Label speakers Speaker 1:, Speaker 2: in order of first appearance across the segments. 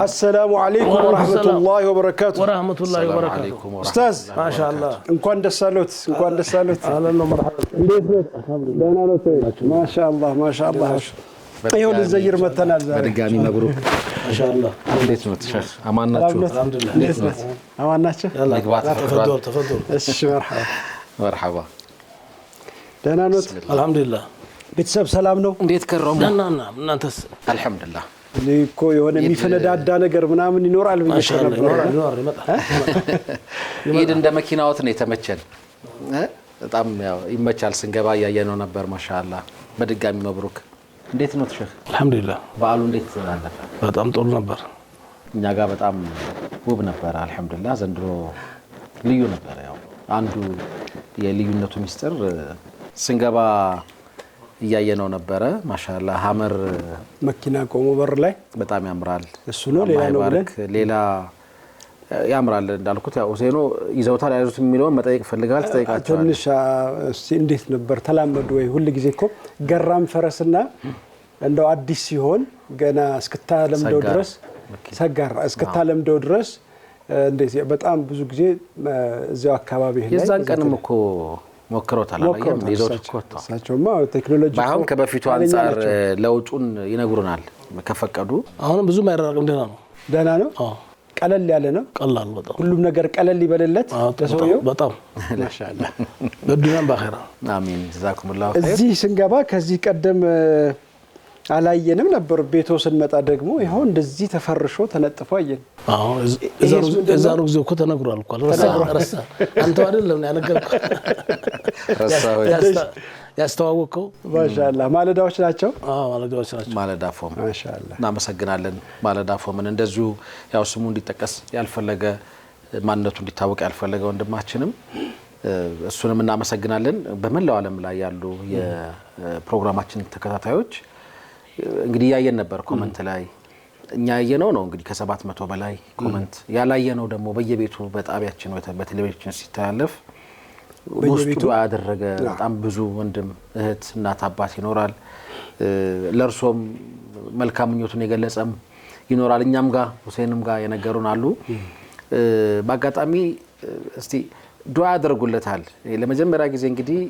Speaker 1: السلام عليكم ورحمة الله وبركاته.
Speaker 2: ورحمة الله وبركاته.
Speaker 1: أستاذ
Speaker 2: ما شاء الله.
Speaker 1: እንኳን ደስ አሎት እንኳን ደስ አሎት
Speaker 2: أهلا ومرحبا.
Speaker 1: ደህና ነዎት ما شاء الله ما شاء الله ይሁን ዘይር መተናል ዛሬ
Speaker 3: በድጋሚ መብሩክ
Speaker 2: ما شاء الله.
Speaker 3: እንዴት ነው ሸህ አማን ናችሁ
Speaker 2: الحمد لله.
Speaker 1: አማን ናችሁ
Speaker 3: መግባት
Speaker 2: تفضل.
Speaker 1: እሺ
Speaker 3: مرحبا
Speaker 1: ደህና ነዎት
Speaker 2: الحمد لله.
Speaker 1: ቤተሰብ ሰላም ነው
Speaker 3: እንዴት ከረሙ
Speaker 2: دهنا እናንተስ
Speaker 3: አልহামዱሊላህ
Speaker 1: ሊኮ የሆነ የሚፈነዳዳ ነገር ምናምን ይኖራል
Speaker 2: ما شاء الله.
Speaker 1: ነበር
Speaker 3: ኢድ እንደ መኪናዎት ነው የተመቸን በጣም ያው ይመቻል ስንገባ ያየነው ነበር ማሻአላህ በድጋሚ መብሩክ እንዴት ነው ሸህ
Speaker 2: الحمد لله.
Speaker 3: በዓሉ እንዴት አለፈ
Speaker 2: በጣም ጥሩ ነበር
Speaker 3: እኛ ጋር በጣም ውብ ነበር አልহামዱሊላህ ዘንድሮ ልዩ ነበር ያው አንዱ የልዩነቱ ሚስጥር ስንገባ ያየነው ነበር ማሻአላህ ሐመር
Speaker 1: መኪና ቆሞ በር ላይ
Speaker 3: በጣም ያምራል
Speaker 1: እሱ ነው ሌላ ነው ብለን
Speaker 3: ሌላ ያምራል እንዳልኩት ያው ሆሴኖ ይዘውታል ያዙት የሚለውን መጠየቅ ፈልጋል ተጠይቃቸዋል
Speaker 1: ትንሽ እንዴት ነበር ተላመዱ ወይ ሁሉ ጊዜ እኮ ገራም ፈረስና እንደው አዲስ ሲሆን ገና እስከታለምደው ድረስ ሰጋር እስከታለምደው ድረስ እንዴት በጣም ብዙ ጊዜ እዚያው አካባቢ ላይ
Speaker 3: የዛን ቀንም እኮ ሞክሮታል አላየም ይዘውት እኮ
Speaker 1: ሳቸውማ ቴክኖሎጂ
Speaker 3: ባሁን ከበፊቱ አንፃር ለውጡን ይነግሩናል ከፈቀዱ
Speaker 2: አሁን ብዙ ማይራራቅም ደህና ነው
Speaker 1: አዎ ቀለል ያለ ነው
Speaker 2: ቀላል በጣም
Speaker 1: ሁሉም ነገር ቀለል ይበለለት ተሰውየው
Speaker 2: በጣም
Speaker 1: ማሻአላ
Speaker 2: በዱንያም ባኺራ
Speaker 3: አሚን ጀዛኩሙላሁ ኸይር
Speaker 1: እዚህ ስንገባ ከዚህ ቀደም አላየንም ነበር ቤቶ ስንመጣ ደግሞ ይሄው እንደዚህ ተፈርሾ ተነጥፎ አየን
Speaker 2: አዎ እዛሩ ጊዜ እኮ ተነግሯል እኮ ረሳ አንተ አይደለም ያነገርኩ
Speaker 3: ረሳው
Speaker 2: ያስተዋወቀው
Speaker 1: ማሻአላ ማለዳዎች ናቸው
Speaker 2: አዎ ማለዳዎች ናቸው
Speaker 3: ማለዳፎም
Speaker 1: ማሻአላ
Speaker 3: እናመሰግናለን ማለዳፎምን እንደዚሁ ያው ስሙ እንዲጠቀስ ያልፈለገ ማንነቱ እንዲታወቅ ያልፈለገ ወንድማችንም እሱንም እናመሰግናለን በመላው ዓለም ላይ ያሉ የፕሮግራማችን ተከታታዮች እንግዲህ ያየን ነበር ኮሜንት ላይ እኛ ያየነው ነው እንግዲህ ከ700 በላይ ኮሜንት ያላየነው ደግሞ በየቤቱ በጣቢያችን ወይ በቴሌቪዥን ሲተላለፍ ውስጡ ያደረገ በጣም ብዙ ወንድም እህት እናት አባት ይኖራል ለርሶም መልካም ምኞቱን የገለጸም ይኖራል እኛም ጋር ሁሴንም ጋር የነገሩን አሉ በአጋጣሚ እስቲ ዱዓ ያደርጉለታል ለመጀመሪያ ጊዜ እንግዲህ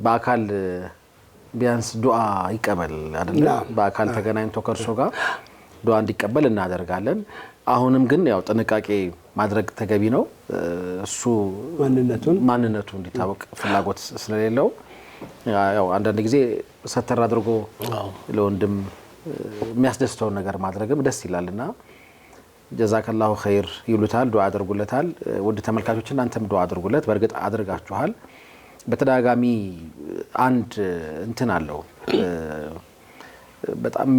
Speaker 3: በአካል ቢያንስ ዱዓ ይቀበል አይደል በአካል ተገናኝቶ ከርሶ ጋር ዱዓ እንዲቀበል እናደርጋለን አሁንም ግን ያው ጥንቃቄ ማድረግ ተገቢ ነው እሱ ማንነቱ እንዲታወቅ ፍላጎት ስለሌለው ያው አንዳንድ ጊዜ ሰተር አድርጎ ለወንድም የሚያስደስተው ነገር ማድረግም ደስ ይላልና ጀዛከላሁ ኸይር ይሉታል ዱዓ አድርጉለታል ወድ ተመልካቾች እናንተም ዱዓ አድርጉለት በርግጥ አድርጋችኋል በተዳጋሚ አንድ እንትን አለው በጣም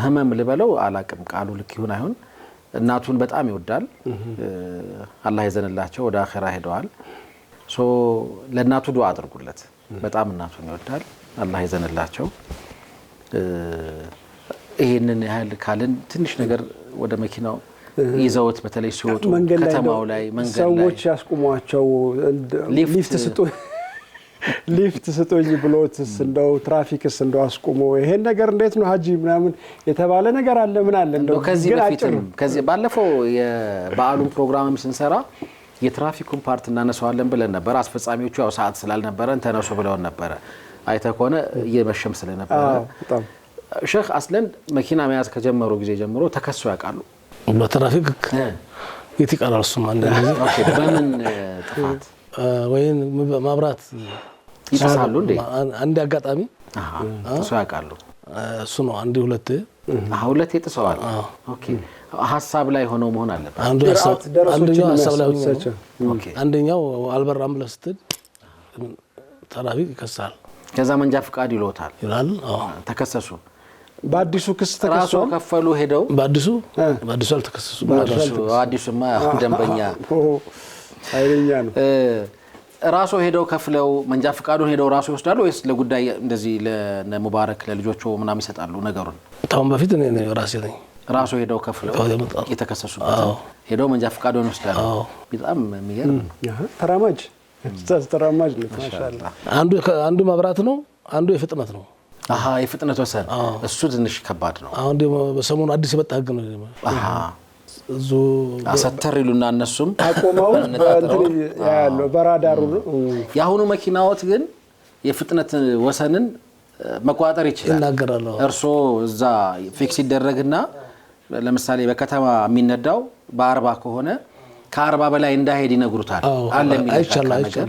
Speaker 3: ህመም ልበለው አላቅም ቃሉ ልክ ይሁን አይሁን እናቱን በጣም ይወዳል አላህ ይዘንላቸው ወደ አኺራ ሄደዋል ሶ ለናቱ ዱዓ አድርጉለት በጣም እናቱን ይወዳል አላህ ይዘንላቸው ይሄንን ያህል ካልን ትንሽ ነገር ወደ መኪናው ይዘውት በተለይ ሲወጡ ከተማው ላይ መንገድ ላይ
Speaker 1: ሰዎች ያስቆሟቸው ሊፍት ስጡኝ ብሎትስ እንደው ትራፊክስ እንደው አስቆሞ ይሄን ነገር እንዴት ነው ሀጂ ምናምን የተባለ ነገር አለ ምን አለ እንደው
Speaker 3: ከዚህ ባለፈው የበዓሉን ፕሮግራምም ስንሰራ የትራፊኩን ፓርት እናነሳዋለን ብለን ነበር አስፈጻሚዎቹ ያው ሰዓት ስላልነበረን ተነሱ ብለውን ነበር አይተኮነ እየመሸም ስለነበረ
Speaker 1: በጣም
Speaker 3: ሼክ አስለን መኪና መያዝ ከጀመሩ ጊዜ ጀምሮ ተከሱ ያውቃሉ
Speaker 2: በትራፊክ ይትቀራል እሱም
Speaker 3: ኦኬ በምን ጥፋት
Speaker 2: ወይን ማብራት
Speaker 3: ይሳሉ እንዴ
Speaker 2: አንድ አጋጣሚ
Speaker 3: እሱ ያውቃሉ
Speaker 2: እሱ ነው አንድ ሁለት
Speaker 3: ይጥሰዋል ኦኬ ሐሳብ ላይ ሆኖ መሆን አለበት
Speaker 2: አንደኛው ሐሳብ ላይ ሆኖ ኦኬ አንደኛው አልበራም ብለስትል ትራፊክ ይከሳል
Speaker 3: ከዛ መንጃ ፍቃድ ይሎታል
Speaker 2: ይላል
Speaker 3: ተከሰሱ
Speaker 1: በአዲሱ ክስ ተከሰሱ
Speaker 3: ከፈሉ ሄደው
Speaker 2: በአዲሱ አልተከሰሱ
Speaker 3: አዲሱማ ደንበኛ
Speaker 1: አይለኛ ነው
Speaker 3: ራሱ ሄደው ከፍለው መንጃ ፍቃዱን ሄደው ራሱ ይወስዳሉ ወይስ ለጉዳይ እንደዚህ ለሙባረክ ለልጆቹ ምናምን ይሰጣሉ ነገሩን
Speaker 2: ታውን በፊት እኔ ራሴ ነኝ
Speaker 3: ራሱ ሄደው ከፍለው የተከሰሱበት ሄደው መንጃ ፍቃዱን ይወስዳሉ በጣም የሚገርም
Speaker 1: ተራማጅ ተራማጅ ነው ማሻአላ
Speaker 2: አንዱ መብራት ነው አንዱ የፍጥነት ነው
Speaker 3: የፍጥነት ወሰን እሱ ትንሽ ከባድ ነው።
Speaker 2: አሁን ደግሞ በሰሞኑ አዲስ የመጣ ህግ ነው። እዙ
Speaker 3: አሰተር ይሉና እነሱም
Speaker 1: አቆመው እንትን ያለው በራዳሩ ነው።
Speaker 3: የአሁኑ መኪናዎት ግን የፍጥነት ወሰንን መቋጠር ይችላል
Speaker 2: ይናገራሉ።
Speaker 3: እርሶ እዛ ፊክስ ይደረግና ለምሳሌ በከተማ የሚነዳው በ40 ከሆነ ከ40 በላይ እንዳይሄድ ይነግሩታል። አለ የሚያቻላቸው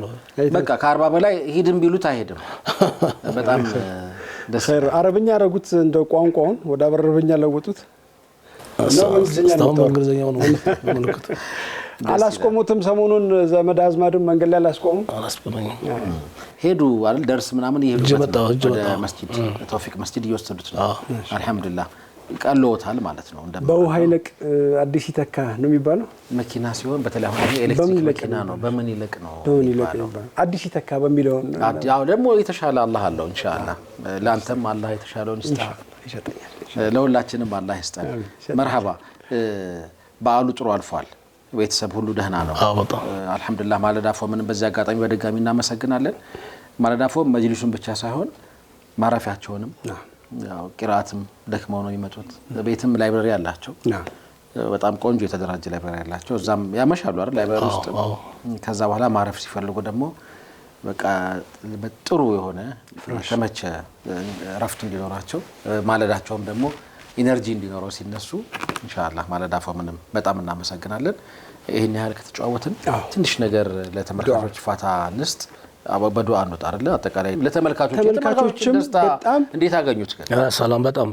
Speaker 3: በቃ ከ40 በላይ ሂድም ቢሉት አይሄድም። በጣም ደስ
Speaker 1: አረብኛ አረጉት እንደ ቋንቋውን ወደ አረብኛ ለወጡት ነው።
Speaker 2: እንግሊዝኛው ነው ምልክት
Speaker 1: አላስቆሙትም። ሰሞኑን ዘመድ አዝማድም መንገድ ላይ አላስቆሙም።
Speaker 3: ሄዱ አይደል ደርስ ምናምን ይሄዱ ወደ መስጂድ ተውፊቅ መስጂድ እየወሰዱት ነው። አልহামዱሊላህ ቀሎታል ማለት ነው።
Speaker 1: በውሃ ይለቅ አዲስ ይተካ ነው የሚባለው
Speaker 3: መኪና ሲሆን በተለይ አሁን ኤሌክትሪክ መኪና ነው። በምን ይለቅ ነው የሚባለው?
Speaker 1: አዲስ ይተካ በሚለው
Speaker 3: ያው ደግሞ የተሻለ አላህ አለው ኢንሻአላህ። ላንተም አላህ የተሻለውን ይሰጣል፣ ለሁላችንም አላህ ይስጣል። መርሐባ። በዓሉ ጥሩ አልፏል። ቤተሰብ ሁሉ ደህና ነው? አልহামዱሊላህ። ማለዳ ፎምን በዚህ አጋጣሚ በድጋሚ እናመሰግናለን። ማለዳ ፎም መጅሊሱን ብቻ ሳይሆን ማረፊያቸውንም ያው ቂራአትም ደክመው ነው የሚመጡት። ቤትም ላይብረሪ አላቸው። በጣም ቆንጆ የተደራጀ ላይብረሪ አላቸው። እዛም ያመሻሉ አይደል ላይብረሪ ውስጥ። ከዛ በኋላ ማረፍ ሲፈልጉ ደግሞ በቃ ጥሩ የሆነ ተመቸ ረፍት እንዲኖራቸው ማለዳቸውም ደግሞ ኢነርጂ እንዲኖረው ሲነሱ ኢንሻአላህ ማለዳ ፎምንም በጣም እናመሰግናለን። ይሄን ያህል ከተጫወትን ትንሽ ነገር ለተመልካቾች ፋታ እንስጥ። በዱዓ እንወጣ አይደል? አጠቃላይ ለተመልካቾችም በጣም እንዴት አገኙት?
Speaker 2: ሰላም በጣም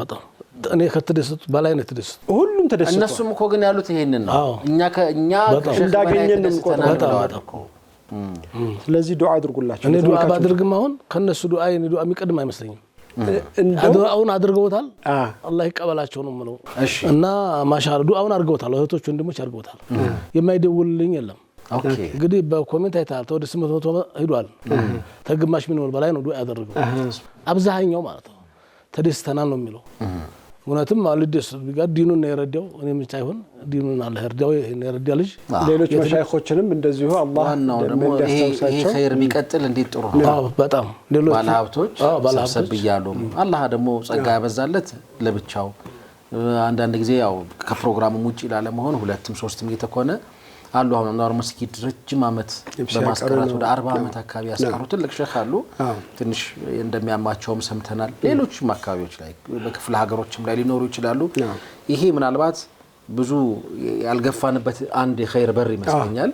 Speaker 2: እኔ ከተደሰቱ በላይ ነው ተደሰቱ።
Speaker 1: ሁሉም ተደሰቱ።
Speaker 3: እነሱም እኮ ግን ያሉት ይሄንን ነው። እኛ
Speaker 1: እንዳገኘንም ቆጣጣ። ስለዚህ ዱዓ አድርጉላችሁ።
Speaker 2: እኔ ዱዓ ባድርግም አሁን ከነሱ ዱዓ የኔ ዱዓ የሚቀድም አይመስለኝም። ዱዓውን አድርገውታል። አላህ ይቀበላቸው ነው የምለው። እና ማሻአላ ዱዓውን አድርገውታል። እህቶች ወንድሞች አድርገውታል። የማይደውልልኝ የለም።
Speaker 3: ኦኬ
Speaker 2: እንግዲህ በኮሜንት አይታል ወደ 800 ሄዷል። ተግማሽ ሚሊዮን በላይ ነው ዱዓ ያደረገው አብዛኛው ማለት ነው። ተደስተናል ነው የሚለው። እውነትም አልደስ ቢጋር ዲኑን ነው የረዳው። እኔ ምን ሳይሆን ዲኑን አላህ ይርዳው። ይሄን የረዳ ልጅ
Speaker 1: ሌሎች መሻይኾችንም እንደዚሁ አላህ
Speaker 3: እንዲያስተምሳቸው ይሄ ኸይር ቢቀጥል እንዴት ጥሩ ነው።
Speaker 2: በጣም ሌሎች
Speaker 3: ባለሀብቶች ሰብ ይያሉ አላህ ደግሞ ጸጋ ያበዛለት ለብቻው። አንዳንድ ጊዜ ያው ከፕሮግራሙ ውጪ ላለ መሆን ሁለትም ሶስትም እየተኮነ አሉ። አሁን ኖር መስጊድ ረጅም አመት በማስቀራት ወደ 40 አመት አካባቢ ያስቀሩ ትልቅ ሼህ አሉ። ትንሽ እንደሚያማቸውም ሰምተናል። ሌሎችም አካባቢዎች ላይ በክፍለ ሀገሮችም ላይ ሊኖሩ ይችላሉ። ይሄ ምናልባት ብዙ ያልገፋንበት አንድ የኸይር በር ይመስለኛል።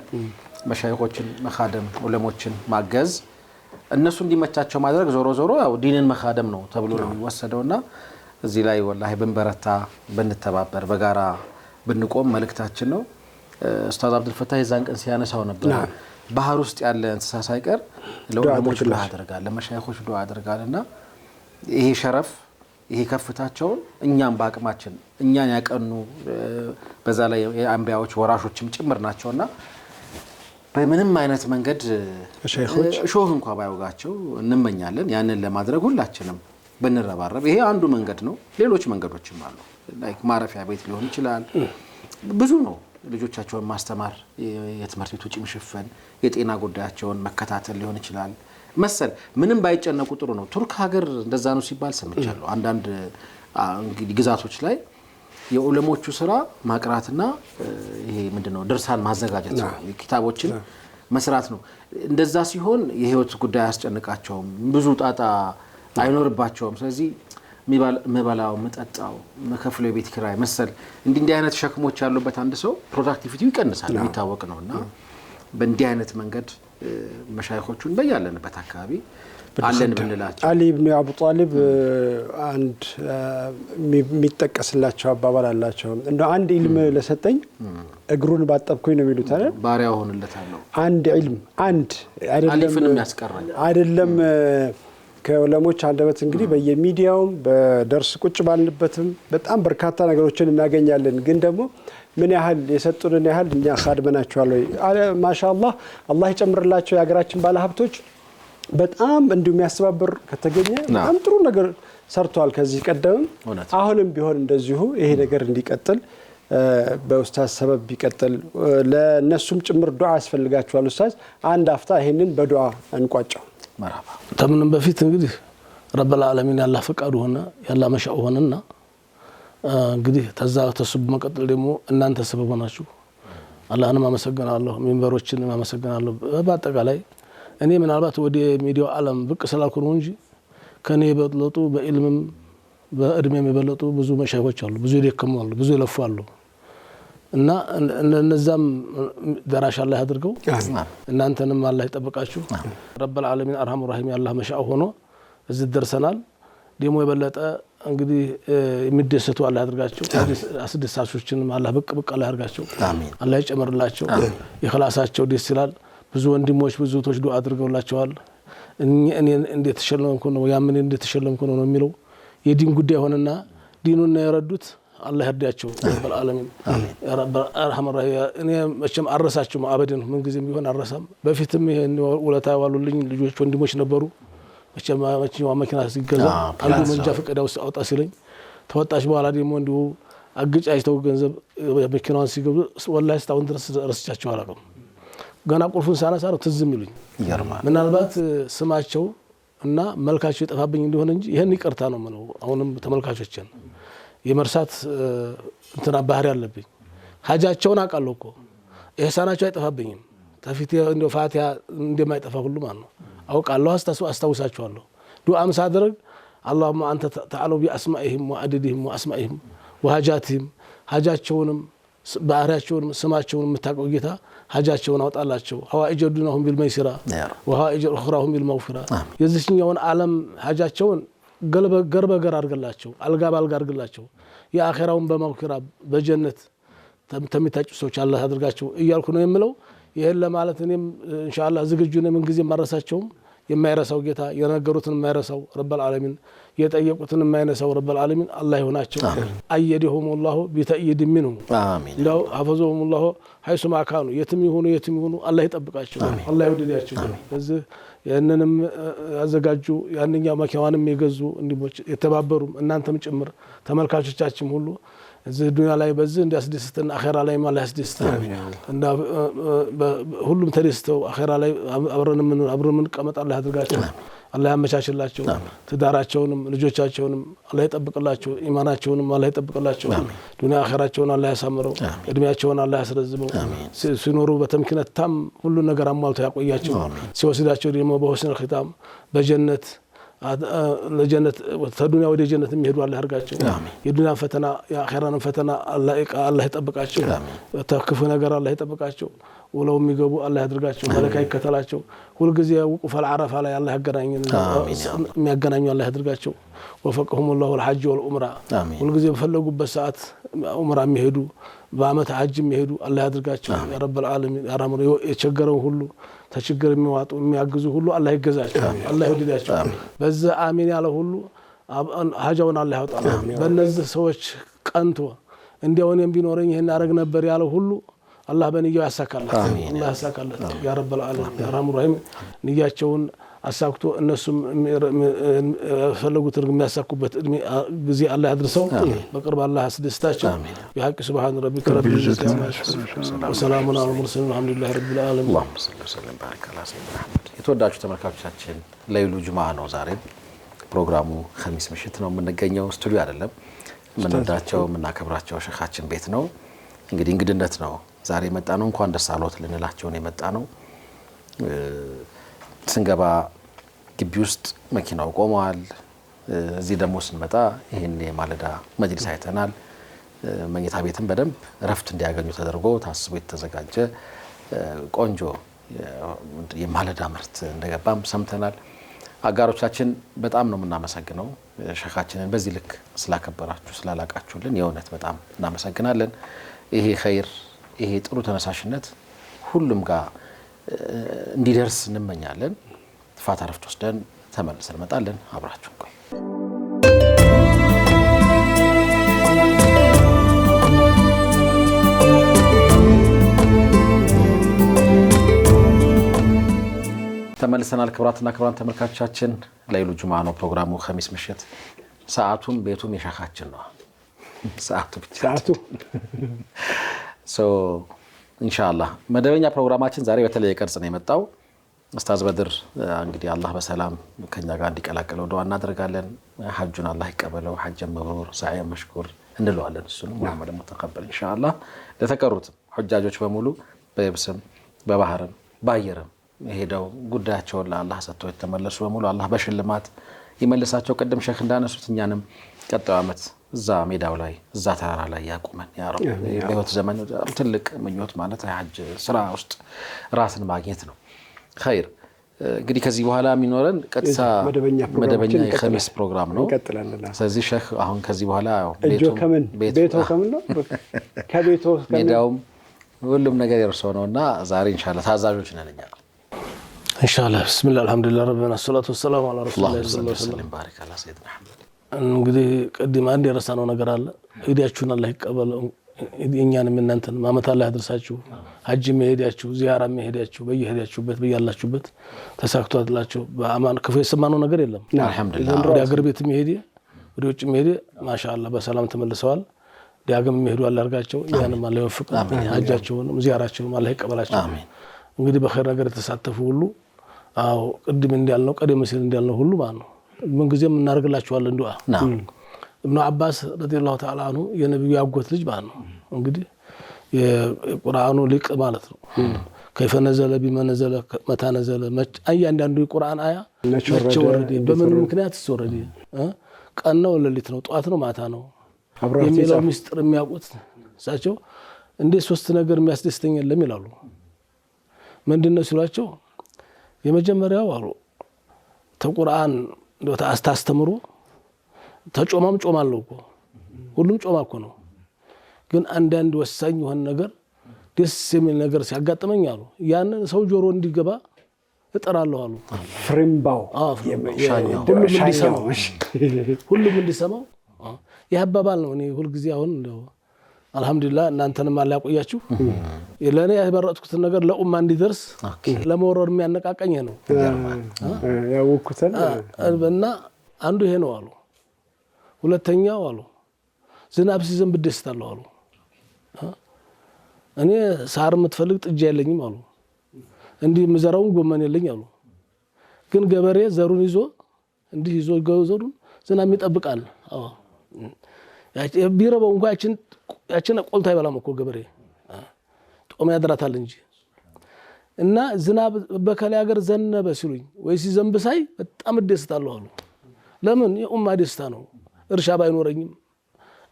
Speaker 3: መሻይኾችን መኻደም ዑለሞችን ማገዝ እነሱ እንዲመቻቸው ማድረግ ዞሮ ዞሮ ያው ዲንን መኻደም ነው ተብሎ ነው የሚወሰደውና እዚህ ላይ ወላሂ ብንበረታ ብንተባበር በጋራ ብንቆም መልእክታችን ነው። ኡስታዝ አብዱል ፈታህ የዛን ቀን ሲያነሳው ነበር። ባህር ውስጥ ያለ እንስሳ ሳይቀር ለዑለሞች ዱዓ ያደርጋል፣ ለመሻይኾች ዱዓ ያደርጋልና ይሄ ሸረፍ ይሄ ከፍታቸውን እኛም በአቅማችን እኛን ያቀኑ በዛ ላይ የአንቢያዎች ወራሾችም ጭምር ናቸውና በምንም አይነት መንገድ መሻይኾች ሾህ እንኳን ባይወጋቸው እንመኛለን። ያንን ለማድረግ ሁላችንም ብንረባረብ ይሄ አንዱ መንገድ ነው። ሌሎች መንገዶችም አሉ። ላይክ ማረፊያ ቤት ሊሆን ይችላል። ብዙ ነው። ልጆቻቸውን ማስተማር፣ የትምህርት ቤት ወጪ መሸፈን፣ የጤና ጉዳያቸውን መከታተል ሊሆን ይችላል። መሰል ምንም ባይጨነቁ ጥሩ ነው። ቱርክ ሀገር እንደዛ ነው ሲባል ሰምቻለሁ። አንዳንድ እንግዲህ ግዛቶች ላይ የዑለሞቹ ስራ ማቅራትና ይሄ ምንድነው ድርሳን ማዘጋጀት ነው፣ ኪታቦችን መስራት ነው። እንደዛ ሲሆን የህይወት ጉዳይ አያስጨንቃቸውም፣ ብዙ ጣጣ አይኖርባቸውም። ስለዚህ መባላው መጠጣው መከፍለው የቤት ኪራይ መሰል እንዲህ አይነት ሸክሞች ያሉበት አንድ ሰው ፕሮዳክቲቪቲው ይቀንሳል የሚታወቅ ነውና በእንዲህ አይነት መንገድ መሻይኾቹን በያለንበት አካባቢ አለን ብንላቸው
Speaker 1: አሊ ኢብኑ አቡ ጣሊብ አንድ የሚጠቀስላቸው አባባል አላቸው። እንደው አንድ ኢልም ለሰጠኝ እግሩን ባጠብኩኝ ነው የሚሉት አይደል?
Speaker 3: ባሪያው ሆነለታለሁ።
Speaker 1: አንድ ኢልም አንድ
Speaker 3: አሊፍንም ያስቀራል
Speaker 1: አይደለም ከዑለሞች አንደበት እንግዲህ በየሚዲያውም በደርስ ቁጭ ባልንበትም በጣም በርካታ ነገሮችን እናገኛለን። ግን ደግሞ ምን ያህል የሰጡንን ያህል እኛ ኻድመናቸዋል ወይ? ማሻአላህ አላህ ይጨምርላቸው። የሀገራችን ባለሀብቶች በጣም እንዲሁ የሚያስተባብር ከተገኘ በጣም ጥሩ ነገር ሰርቷል ከዚህ ቀደም። አሁንም ቢሆን እንደዚሁ ይሄ ነገር እንዲቀጥል በኡስታዝ ሰበብ ቢቀጥል ለነሱም ጭምር ዱዓ ያስፈልጋቸዋል። ኡስታዝ አንድ አፍታ ይሄንን በዱዓ እንቋጨው።
Speaker 3: መርሐባ።
Speaker 2: ተምንም በፊት እንግዲህ رب العالمين ያላ ፈቃዱ ሆነ ያላ መሻኡ ሆነና እንግዲህ ተዛ ተስብ መቀጠል ደግሞ እናንተ ሰበብ ሆናችሁ አላህንም አመሰግናለሁ ሚንበሮችንም አመሰግናለሁ በአጠቃላይ እኔ ምናልባት ወደ ሚዲያው ዓለም ብቅ ስላልኩ ነው እንጂ ከኔ የበለጡ በዕልምም በእድሜም የበለጡ ብዙ መሻይኾች አሉ ብዙ ይደከሙ አሉ ብዙ ይለፉ አሉ እና እነዛም ደራሽ አላህ ያድርገው እናንተንም አላህ ይጠብቃችሁ ረብ العالمين አርሐሙ ረሂም ያላህ መሻኡ ሆኖ እዚህ ደርሰናል ደሞ የበለጠ እንግዲህ የሚደሰቱ አላህ ያድርጋቸው አስደሳቾችንም አላህ ብቅ አላህ ያድርጋቸው አሜን አላህ ይጨምርላቸው ይخلاصaቸው ደስ ይላል ብዙ ወንድሞች ብዙ ቶች ዱአ አድርገውላቸዋል እኔ እንዴት ተሸለምኩ ነው ያምን እንዴት ተሸለምኩ ነው የሚለው የዲን ጉዳይ ሆነና ዲኑን ያረዱት አላህ ይርዳቸው ረብ العالمين ያ ረብ አርሐም ረሂም እኔ መቼም አረሳችሁ አበደን ምን ጊዜም ቢሆን አረሳም በፊትም ይሄን ወለታ ዋሉልኝ ልጆች ወንድሞች ነበሩ መቼም መኪና ሲገዛ አንዱ መንጃ ፈቃዳው አውጣ ሲለኝ ተወጣሽ በኋላ ደግሞ እንዲሁ አግጫይተው ገንዘብ መኪናውን ሲገቡ ወላሂ ስታውን ድረስ ረስቻቸው አላውቅም ገና ቁልፉን ሳነሳ ነው ትዝ የሚሉኝ ይገርማል ምናልባት ስማቸው እና መልካቸው ይጠፋብኝ እንደሆነ እንጂ ይሄን ይቅርታ ነው ማለት አሁንም ተመልካቾችን የመርሳት እንትና ባህሪ ያለብኝ ሀጃቸውን አቃለሁ እኮ ኢህሳናቸው አይጠፋብኝም ተፊት እንደው ፋቲያ እንደማይጠፋ ሁሉ ማለት ነው አውቃለሁ አስተውሳቸዋለሁ ዱአም ሳደርግ اللهم انت تعالوا باسمائهم وعددهم واسمائهم وحاجاتهم ሀጃቸውንም ባህሪያቸውንም ስማቸውንም መታቀው ጌታ ሀጃቸውን አውጣላቸው ሐዋኢጀ ዱንያሁም ቢልመይሲራ ወሐዋኢጀ ኡኽራሁም ቢልመግፊራ የዚህኛውን ዓለም ሀጃቸውን ገርበገር አድርገላቸው አልጋ ባልጋ አድርገላቸው የአኺራውን በመግፊራ በጀነት ተሚታጩ ሰዎች አላህ ያድርጋቸው እያልኩ ነው የምለው ይሄን ለማለት እኔም ኢንሻአላህ ዝግጁ ነኝ ምን ጊዜ ማረሳቸውም የማይረሳው ጌታ የነገሩትን የማይረሳው ረብ العالمين የጠየቁትን የማይነሳው ረብ العالمين አላህ ይሆናቸው አየደሁም الله بتأييد منهم
Speaker 3: አሜን
Speaker 2: ለው حفظهم الله حيث ما كانوا የትም ይሁኑ አላህ ይጠብቃቸው አላህ ይወድዳቸው ስለዚህ ያንንም ያዘጋጁ ያንኛው መኪናንም የገዙ እንዲሞች የተባበሩም እናንተም ጭምር ተመልካቾቻችን ሁሉ እዚህ ዱንያ ላይ በዚህ እንዲያስደስተን አኺራ ላይ ማለ ያስደስተን እና ሁሉም ተደስተው አኺራ ላይ አብረን ምን ቀመጥ አላህ ያድርጋቸው አላህ ያመቻችላቸው ትዳራቸውንም ልጆቻቸውንም አላህ ይጠብቅላቸው ኢማናቸውንም አላህ ይጠብቅላቸው ዱንያ አኺራቸውን አላህ ያሳምረው እድሜያቸውን አላህ ያስረዝመው ሲኖሩ በተምኪነት ታም ሁሉ ነገር አሟልቶ ያቆያቸው ሲወስዳቸው ደግሞ በሁስን ختام በጀነት ለጀነት ተዱንያ ወደ ጀነት የሚሄዱ አላህ ያርጋቸው የዱንያ ፈተና የአኺራን ፈተና አላህ ይጠብቃቸው ተክፉ ነገር አላህ ይጠብቃቸው ወለው የሚገቡ አላህ ያድርጋቸው መለካ ይከተላቸው ሁሉ ጊዜ ወቁፍ العرفه ላይ አላህ ያገናኘን የሚያገናኙ አላህ ያድርጋቸው ወፈቀهم الله الحج والعمره ሁሉ ጊዜ በፈለጉበት ሰዓት ዑምራ የሚሄዱ በአመት ሐጅ የሚሄዱ አላህ ያድርጋቸው ያ ረብ العالمين ያ ረህማን የቸገረው ሁሉ ተችግር የሚዋጡ የሚያግዙ ሁሉ አላህ ይገዛቸው አላህ ይወድዳቸው በዛ አሚን ያለ ሁሉ ሀጃውን አላህ ያውጣ በእነዚህ ሰዎች ቀንቶ እንዲያው እኔም ቢኖርኝ ይሄን አረግ ነበር ያለው ሁሉ አላህ በንያው ያሳካለት አላህ ያሳካለት ያ ረብ العالمين ያ ረህማን ረሂም ንያቸውን አሳክቶ እነሱም ፈለጉት የሚያሳኩበት ጊዜ አላህ ያድርሰው በቅርብ አላህ ያስደስታቸው በሐቅ ሱብሃን ረቢከ ረቢል ኢzzati amma yasifun ወሰላሙን ዐለል ሙርሰሊን ወልሐምዱሊላሂ ረቢል ዓለሚን
Speaker 3: اللهم صل وسلم وبارك على سيدنا محمد የተወዳጁ ተመልካቾቻችን ለይሉ ጁማ ነው ዛሬ ፕሮግራሙ ኸሚስ ምሽት ነው የምንገኘው ስቱዲዮ አይደለም ምንዳቸው ምናከብራቸው ሸኻችን ቤት ነው እንግዲህ እንግድነት ነው ዛሬ መጣ ነው እንኳን ደስ አሎት ልንላቸው ነው የመጣ ነው ስንገባ ግቢ ውስጥ መኪናው ቆመዋል እዚህ ደግሞ ስንመጣ ይሄን የማለዳ መጅሊስ አይተናል መኝታ ቤትም በደንብ ረፍት እንዲያገኙ ተደርጎ ታስቦ የተዘጋጀ ቆንጆ የማለዳ ምርት እንደገባም ሰምተናል አጋሮቻችን በጣም ነው የምናመሰግነው ሸኻችንን በዚህ ልክ ስላከበራችሁ ስላላቃችሁልን የእውነት በጣም እናመሰግናለን ይሄ ኸይር ይሄ ጥሩ ተነሳሽነት ሁሉም ጋር እንዲደርስ እንመኛለን ፋታ ረፍት ወስደን ተመልሰን እንመጣለን አብራችሁ ቆዩ ተመልሰናል ክብራትና ክብራን ተመልካቾቻችን ለይሉ ጁማ ነው ፕሮግራሙ ኸሚስ ምሽት ሰዓቱም ቤቱም የሸኻችን ነው ሰዓቱ ኢንሻአላህ መደበኛ ፕሮግራማችን ዛሬ በተለየ ቅርጽ ነው የመጣው ኡስታዝ በድር እንግዲህ አላህ በሰላም ከኛ ጋር እንዲቀላቀለው ዱዓ እናደርጋለን። ሐጁን አላህ ይቀበለው፣ ሐጅ መብሩር ሰዓይ መሽኩር እንለዋለን። እሱንም ወሐመድ ሙተቀበል ኢንሻአላህ። ለተቀሩት ሑጃጆች በሙሉ በየብስም በባህርም በአየርም ሄደው ጉዳያቸውን ለአላህ ሰጥተው የተመለሱ በሙሉ አላህ በሽልማት ይመልሳቸው። ቅድም ሼክ እንዳነሱት እኛንም ቀጣዩ ዓመት እዛ ሜዳው ላይ እዛ ተራራ ላይ ያቁመን ያ ረብ። በህይወት ዘመን ትልቅ ምኞት ማለት ሐጅ ስራ ውስጥ ራስን ማግኘት ነው። ኸይር እንግዲህ ከዚህ በኋላ የሚኖረን ቀጥታ መደበኛ የኸሚስ ፕሮግራም ነው። ስለዚህ ሼክ አሁን ከዚህ በኋላ
Speaker 1: ቤቶ ከምን ነው ከቤቶ
Speaker 3: ሜዳውም ሁሉም ነገር የርሶ ነውና ዛሬ ኢንሻአላህ ታዛዦች ነን እኛ
Speaker 2: ኢንሻአላህ። ቢስሚላህ አልሐምዱሊላህ ረቢና ሰላቱ ወሰላሙ ዐላ ረሱሊላህ ሰለላሁ ዐለይሂ ወሰለም
Speaker 3: ባረከ አላህ ሰይድና መሐመድ።
Speaker 2: እንግዲህ ቅድም አንድ የረሳነው ነገር አለ። ኢዳችሁን አላህ ይቀበለው፣ እኛንም እናንተን ማመት አላህ ያድርሳችሁ። ሐጅ መሄዳችሁ ዚያራ መሄዳችሁ በየሄዳችሁበት በያላችሁበት ተሳክቷላችሁ በአማን ክፉ የሰማነው ነገር የለም።
Speaker 3: አልሐምዱሊላህ
Speaker 2: ወደ አገር ቤት መሄድ ወደ ውጭ መሄድ ማሻአላህ በሰላም ተመልሰዋል። ዳግም መሄዱ አላህ ያርጋቸው፣ እኛንም አላህ ይወፍቅ። ሐጃቸውንም ዚያራቸውንም አላህ ይቀበላቸው። አሜን። እንግዲህ በኸይር ነገር የተሳተፉ ሁሉ አው ቅድም እንዳልነው ቀደም ሲል እንዳልነው ሁሉ ማለት ነው ምን ጊዜም እናደርግላችኋለን ዱዓ። ኢብኑ አባስ ረዲየላሁ ተዓላ አንሁ የነብዩ ያጎት ልጅ ማለት ነው። እንግዲህ የቁርአኑ ሊቅ ማለት ነው። كيف نزل بما نزل متى نزل እያንዳንዱ የቁርአን አያ መቼ ወረደ በምን ምክንያት ወረደ ቀን ነው ለሊት ነው ጧት ነው ማታ ነው የሚለው ሚስጥር የሚያውቁት እሳቸው እንደ ሶስት ነገር የሚያስደስተኝ የለም ይላሉ። ምንድነው ሲሏቸው የመጀመሪያው አሉ ተቁርአን አስተምሩ ተጮማም ጮማለው እኮ ሁሉም ጮማ እኮ ነው። ግን አንዳንድ ወሳኝ የሆነ ነገር ደስ የሚል ነገር ሲያጋጥመኝ አሉ ያንን ሰው ጆሮ እንዲገባ እጠራለሁ አሉ።
Speaker 1: ፍሪምባው
Speaker 2: ሁሉም እንዲሰማው ያባባል ነው። እኔ ሁሉ ጊዜ አሁን እንደው አልহামዱሊላህ እናንተንም አላህ ያቆያችሁ ለኔ ያበረጥኩት ነገር ለኡማ እንዲደርስ ለመወረር የሚያነቃቀኝ ነው።
Speaker 1: ያወኩተን
Speaker 2: እና አንዱ ይሄ ነው አሉ። ሁለተኛው አሉ ዝናብ ሲዘንብ ደስታለሁ አሉ። እኔ ሳር የምትፈልግ ጥጃ የለኝም አሉ። እንዲህ ምዘራውን ጎመን የለኝ አሉ። ግን ገበሬ ዘሩን ይዞ እንዲህ ይዞ ዘሩን ዝናብ ይጠብቃል። አዎ ቢረበው እንኳን ያችን ቆልታ ይበላም እኮ ገበሬ ጦም ያድራታል እንጂ። እና ዝናብ በከላይ ሀገር ዘነበ ሲሉኝ ወይ ሲዘንብ ሳይ በጣም ደስታለሁ አሉ። ለምን የኡማ ደስታ ነው። እርሻ ባይኖረኝም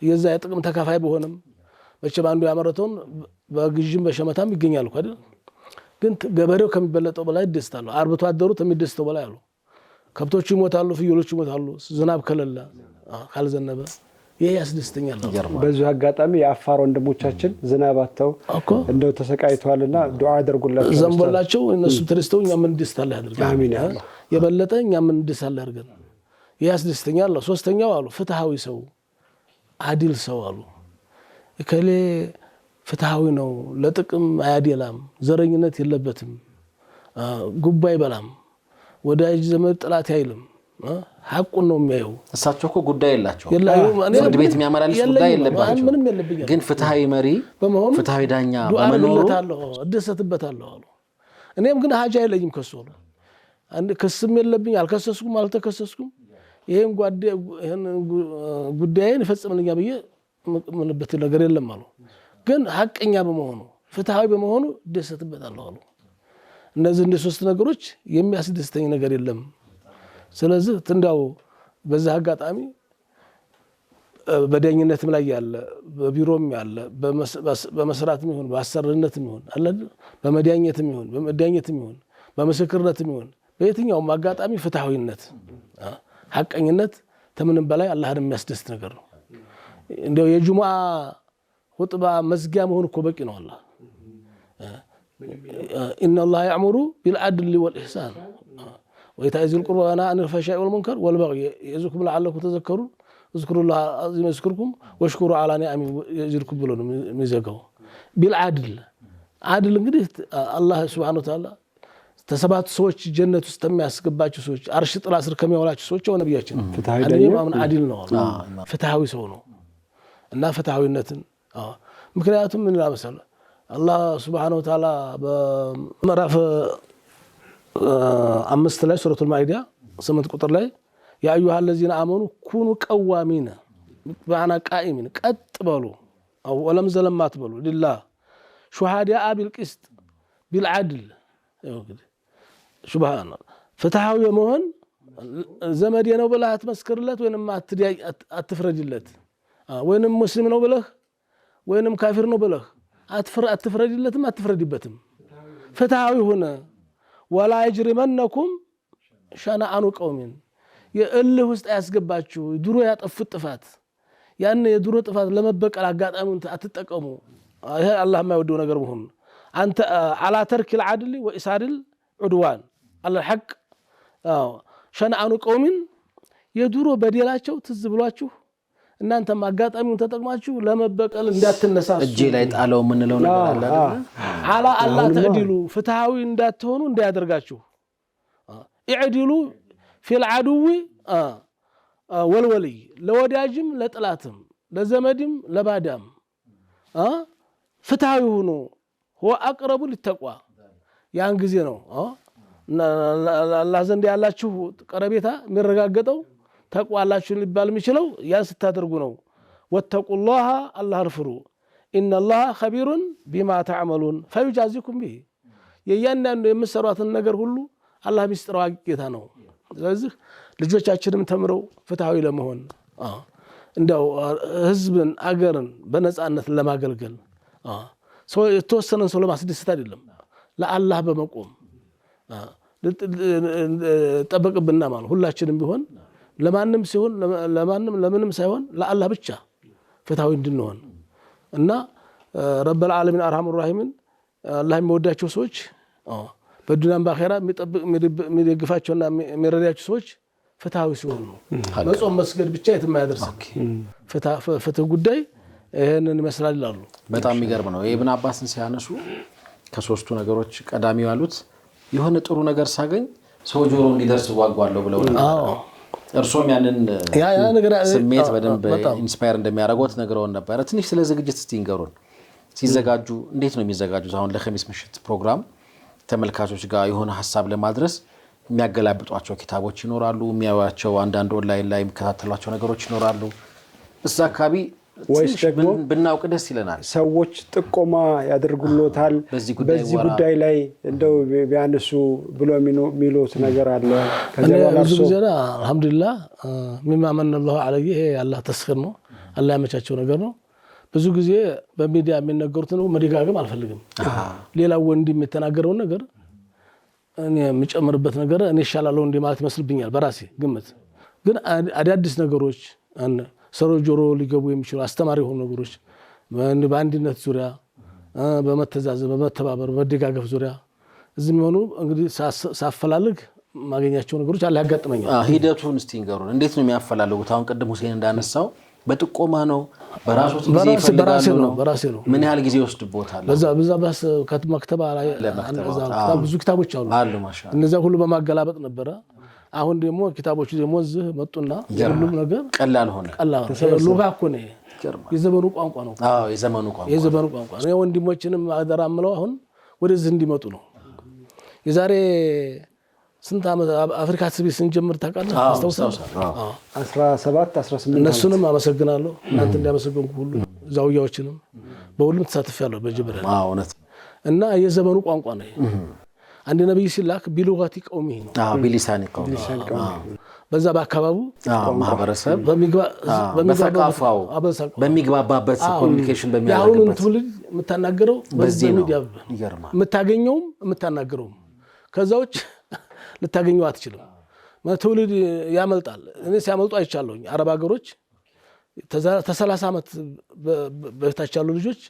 Speaker 2: የዛ የጥቅም ተካፋይ በሆነም መቼም አንዱ ያመረተውን በግዥም በሸመታም ይገኛል እኮ አይደል? ግን ገበሬው ከሚበለጠው በላይ ደስታለሁ። አርብቶ አደሩ ከሚደስተው በላይ አሉ። ከብቶቹ ይሞታሉ፣ ፍየሎቹ ይሞታሉ ዝናብ ከሌለ ካልዘነበ ይሄ ያስደስተኛል።
Speaker 1: በዚህ አጋጣሚ የአፋር ወንድሞቻችን ዝናብ አጥተው እንደው ተሰቃይተዋልና ዱዓ አድርጉላቸው
Speaker 2: ዘንቦላቸው እነሱ ተደስተው እኛ ምን ደስታለ ያድርጋል።
Speaker 1: አሚን።
Speaker 2: የበለጠ እኛ ምን ደስታለ ያድርጋል። ይሄ ያስደስተኛል። ሶስተኛው አሉ ፍትሃዊ ሰው አዲል ሰው አሉ። እከሌ ፍትሃዊ ነው፣ ለጥቅም አያደላም፣ ዘረኝነት የለበትም፣ ጉባኤ በላም፣ ወዳጅ ዘመድ ጥላት አይልም፣ ሐቁን ነው የሚያየው።
Speaker 3: እሳቸው እኮ ጉዳይ የላቸው ፍርድ ቤት የሚያመላልስ ጉዳይ የለባቸው።
Speaker 2: ምንም የለብኝ
Speaker 3: ግን ፍትሃዊ መሪ በመሆኑ ፍትሃዊ ዳኛ በመኖሩ
Speaker 2: እደሰትበታለሁ አሉ። እኔም ግን ሀጃ የለኝም ከሱ አሉ። አንድ ክስም የለብኝ፣ አልከሰስኩም፣ አልተከሰስኩም። ይሄን ጉዳይን ይፈጽምልኛል ብዬ ምንበት ነገር የለም አሉ። ግን ሐቀኛ በመሆኑ ፍትሃዊ በመሆኑ እደሰትበታለሁ አሉ። እነዚህ እንደ ሶስት ነገሮች የሚያስደስተኝ ነገር የለም። ስለዚህ እንደው በዛ አጋጣሚ በዳኝነትም ላይ ያለ በቢሮም ያለ በመስራትም ይሁን በአሰሪነትም ይሁን አለ በመዳኘትም ይሁን በመዳኘትም ይሁን በመስክርነትም ይሁን በየትኛውም አጋጣሚ ፍትሃዊነት ሐቀኝነት ከምንም በላይ አላህን የሚያስደስት ነገር ነው። እንደው የጁሙአ ኹጥባ መዝጊያ መሆን እኮ በቂ ነው። አላህ إن الله يأمر بالعدل والإحسان وإيتاء ذي القربى وينهى عن الفحشاء والمنكر والبغي يعظكم لعلكم تذكرون اذكروا الله العظيم يذكركم واشكروا على نعمه يزدكم ብሎ ነው የሚዘጋው። بالعدل عدل እንግዲህ አላህ Subhanahu Wa Ta'ala ተሰባት ሰዎች ጀነት ውስጥ የሚያስገባቸው ሰዎች አርሽ ጥላ ስር ከሚያወላቸው ሰዎች ነው ነብያችን። አንደኛው አዲል ነው፣ ፍትሃዊ ሰው ነው። እና ፍትሃዊነትን ምክንያቱም ምን ለምሳሌ አላህ Subhanahu Wa Ta'ala በመራፍ 5 ላይ ሱረቱል ማኢዳ 8 ቁጥር ላይ ያ አዩሃ الذين آمنوا كونوا قوامين በአና ቃኢሚን ቀጥ በሉ ወለም ዘለም አትበሉ ሊላህ ሹሃዳአ ቢልቂስጥ ቢልዓድል ሱብሃንአላህ ፍትሃዊ መሆን ዘመድ ነው ብለህ አትመስክርለት ወይንም አትፍረድለት ወይንም ሙስሊም ነው ብለህ ወይንም ካፊር ነው ብለህ አትፍረድለትም አትፍረድበትም ፍትሃዊ ሆነ ወላ ይጅሪመነኩም ሸነአኑ ቀውሚን የእልህ ውስጥ ያስገባችሁ ድሮ ያጠፉት ጥፋት ያን የድሮ ጥፋት ለመበቀል አጋጣሚውን አትጠቀሙ ይሄ አላህ የማይወደው ነገር መሆኑ አንተ አላ ተርክ العدل وإسار العدوان على الحق ሸነአኑ ቀውሚን የድሮ በደላቸው ትዝ ብሏችሁ እናንተም አጋጣሚውን ተጠቅማችሁ ለመበቀል እንዳትነሳሱ
Speaker 3: እጄ ላይ ጣለው ምን ነው ነገር አለ
Speaker 2: አላ አላህ ተዕዲሉ ፍትሃዊ እንዳትሆኑ እንዳያደርጋችሁ ኢዕዲሉ في العدو والولي ለወዳጅም ለጥላትም ለዘመድም ለባዳም ፍትሃዊ ሆኖ هو اقرب للتقوى ያን ጊዜ ነው አላህ ዘንድ ያላችሁ ቀረቤታ የሚረጋገጠው ተቋላችሁ ሊባል የሚችለው ያን ስታደርጉ ነው ወተቁላህ አላህ ፍሩ ان الله خبير بما تعملون فيجازيكم به የያንዳንዱ የምትሰሩትን ነገር ሁሉ አላህ ሚስጥራው ጌታ ነው ስለዚህ ልጆቻችንም ተምረው ፍትሃዊ ለመሆን እንደው ህዝብን አገርን በነጻነት ለማገልገል ሰው የተወሰነን ሰው ለማስደሰት አይደለም ለአላህ በመቆም ጠበቅብና ማለት ሁላችንም ቢሆን ለማንም ሲሆን ለማንም ለምንም ሳይሆን ለአላህ ብቻ ፍትሃዊ እንድንሆን እና ረብ العالمين ارحم الراحمين አላህ የሚወዳቸው ሰዎች በዱንያም በአኺራ የሚደግፋቸውና የሚረዳቸው ሰዎች ፍትሃዊ ሲሆኑ መጾም መስገድ ብቻ የትም ያደርሳል ፍትህ ጉዳይ ይሄንን ይመስላል ይላሉ
Speaker 3: በጣም የሚገርም ነው ኢብኑ አባስን ሲያነሱ ከሶስቱ ነገሮች ቀዳሚው ያሉት የሆነ ጥሩ ነገር ሳገኝ ሰው ጆሮ እንዲደርስ ዋጓለሁ ብለው ነበር እርሶም ያንን ያ ነገር ስሜት በደንብ ኢንስፓየር እንደሚያደርጉት ነገሩን ነበር ትንሽ ስለ ዝግጅት እስቲ ንገሩን ሲዘጋጁ እንዴት ነው የሚዘጋጁት አሁን ለኸሚስ ምሽት ፕሮግራም ተመልካቾች ጋር የሆነ ሐሳብ ለማድረስ የሚያገላብጧቸው ኪታቦች ይኖራሉ የሚያዩዋቸው አንዳንድ ኦንላይን ላይ የሚከታተሏቸው ነገሮች ይኖራሉ እዛ አካባቢ ወይስ ደግሞ ብናውቅ ደስ ይለናል
Speaker 1: ሰዎች ጥቆማ ያደርጉልዎታል በዚህ ጉዳይ ላይ እንደው ቢያነሱ ብሎ የሚሉት ነገር አለ
Speaker 2: ከዛ ብዙ ጊዜ አልহামዱሊላህ ሚማመን الله عليه አላህ ተስኺር ነው አላህ ያመቻቸው ነገር ነው ብዙ ጊዜ በሚዲያ የሚነገሩት ነው መደጋገም አልፈልግም ሌላው ወንድም የተናገረው ነገር እኔ የምጨምርበት ነገር እኔ ይሻላልው እንደ ማለት መስልብኛል በራሴ ግምት ግን አዳዲስ ነገሮች ሰሮ ጆሮ ሊገቡ የሚችሉ አስተማሪ ሆኑ ነገሮች በአንድነት ዙሪያ በመተዛዘብ በመተባበር በመደጋገፍ ዙሪያ እዚህ የሚሆኑ እንግዲህ ሳፈላልግ ማገኛቸው ነገሮች አለ ያጋጥመኛል
Speaker 3: ሂደቱን እስቲ ንገሩን እንዴት ነው የሚያፈላልጉት አሁን ቀደም ሁሴን እንዳነሳው በጥቆማ ነው በራሱ ጊዜ ይፈልጋሉ ነው
Speaker 2: በራሴ ነው
Speaker 3: ምን ያህል ጊዜ ወስድቦታል
Speaker 2: በዛ ባስ ከተመክተባ ላይ ብዙ ኪታቦች
Speaker 3: አሉ ማሻአላ
Speaker 2: እነዛ ሁሉ በማገላበጥ ነበር አሁን ደግሞ ኪታቦቹ ደግሞ እዚህ መጡና ሁሉም ነገር
Speaker 3: ቀላል ሆነ
Speaker 2: ሉጋ እኮ ነው የዘመኑ ቋንቋ ነው የዘመኑ ቋንቋ ነው ወንድሞችንም አደራምለው አሁን ወደዚህ እንዲመጡ ነው የዛሬ ስንት ዓመት አፍሪካ ስቢስ እንጀምር ታውቃለህ አስተውሳለሁ
Speaker 1: 17 18
Speaker 2: እነሱንም አመሰግናለሁ እናንተ እንዲያመሰግንኩ ሁሉ ዛውያዎችንም በሁሉም ተሳትፈያለሁ በጅብረን
Speaker 3: እውነት
Speaker 2: እና የዘመኑ ቋንቋ ነው አንድ ነብይ ሲላክ ቢሉጋቲ ቀውሚ ነው
Speaker 3: ቢሊሳኒ ቀውሚ
Speaker 2: በዛ በአካባቡ
Speaker 3: ማህበረሰብ በሚግባባው በሚግባባበት ኮሙኒኬሽን በሚያደርግበት
Speaker 2: ያሁን ትውልድ የምታናገረው በዚህ ሚዲያ
Speaker 3: ይገርማል
Speaker 2: የምታገኘውም የምታናገረው ከዛዎች ልታገኘው አትችልም ትውልድ ያመልጣል እኔ ሲያመልጡ አይቻለሁኝ አረብ ሀገሮች ተ30 ዓመት በታች ያሉ ልጆች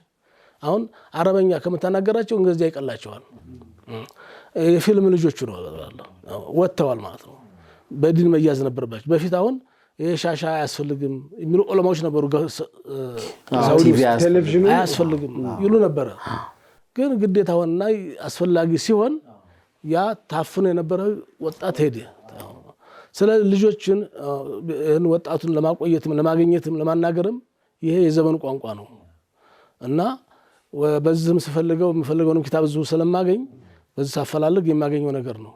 Speaker 2: አሁን አረበኛ ከመታናገራቸው እንግሊዝኛ ይቀላቸዋል የፊልም ልጆች ነው ወጥተዋል ማለት ነው በዲን መያዝ ነበርባቸው በፊት አሁን የሻሻ አያስፈልግም የሚሉ ዑለማዎች ነበሩ ቴሌቪዥን አያስፈልግም ይሉ ነበር ግን ግዴታውና አስፈላጊ ሲሆን ያ ታፍኖ የነበረ ወጣት ሄደ ስለ ልጆችን ወጣቱን ለማቆየትም ለማግኘትም ለማናገርም ይሄ የዘመኑ ቋንቋ ነው እና በዚህም ስፈልገው የምፈልገውን ኪታብ ዙ ስለማገኝ በዚህ ሳፈላልግ የማገኘው ነገር ነው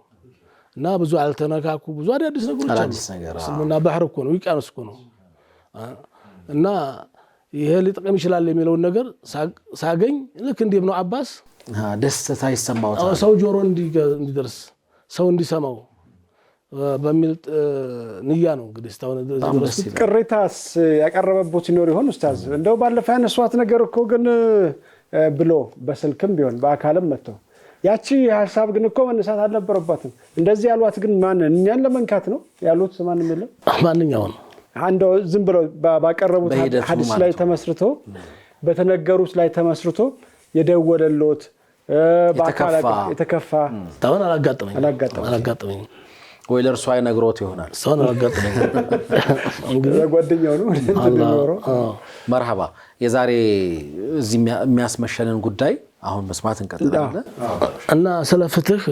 Speaker 2: እና ብዙ አልተነካኩ ብዙ አዳዲስ ነገሮች አሉ እስልምና ባህር እኮ ነው ውቅያኖስ እኮ ነው እና ይሄ ሊጠቅም ይችላል የሚለውን ነገር ሳገኝ ልክ እንደ ኢብኑ አባስ
Speaker 3: ደስታ ይሰማውታል
Speaker 2: ሰው ጆሮ እንዲደርስ ሰው እንዲሰማው በሚል ንያ ነው እንግዲህ ስታውነ
Speaker 1: ቅሬታስ ያቀረበበት ይኖር ይሆን ኡስታዝ እንደው ባለፈ ያነሷት ነገር እኮ ግን ብሎ በስልክም ቢሆን በአካልም መጥተው ያቺ ሐሳብ ግን እኮ መነሳት አልነበረባትም እንደዚህ ያሏት ግን ማን እኛን ለመንካት ነው ያሉት ማንንም የለም
Speaker 2: ማንኛው ነው
Speaker 1: አንዶ ዝም ብሎ ባቀረቡት ሐዲስ ላይ ተመስርቶ በተነገሩት ላይ ተመስርቶ የደወለሎት በአካል የተከፋ
Speaker 2: ታውን አላጋጠመኝ
Speaker 3: ወይ ለርሱ አይነግሮት ይሆናል
Speaker 2: ሰውን አላጋጠመኝ
Speaker 1: እንግዲህ ጓደኛው ነው እንደሚኖረው
Speaker 3: መርሐባ የዛሬ እዚህ የሚያስመሸንን ጉዳይ አሁን መስማት እንቀጥላለን
Speaker 2: እና ስለ ፍትህ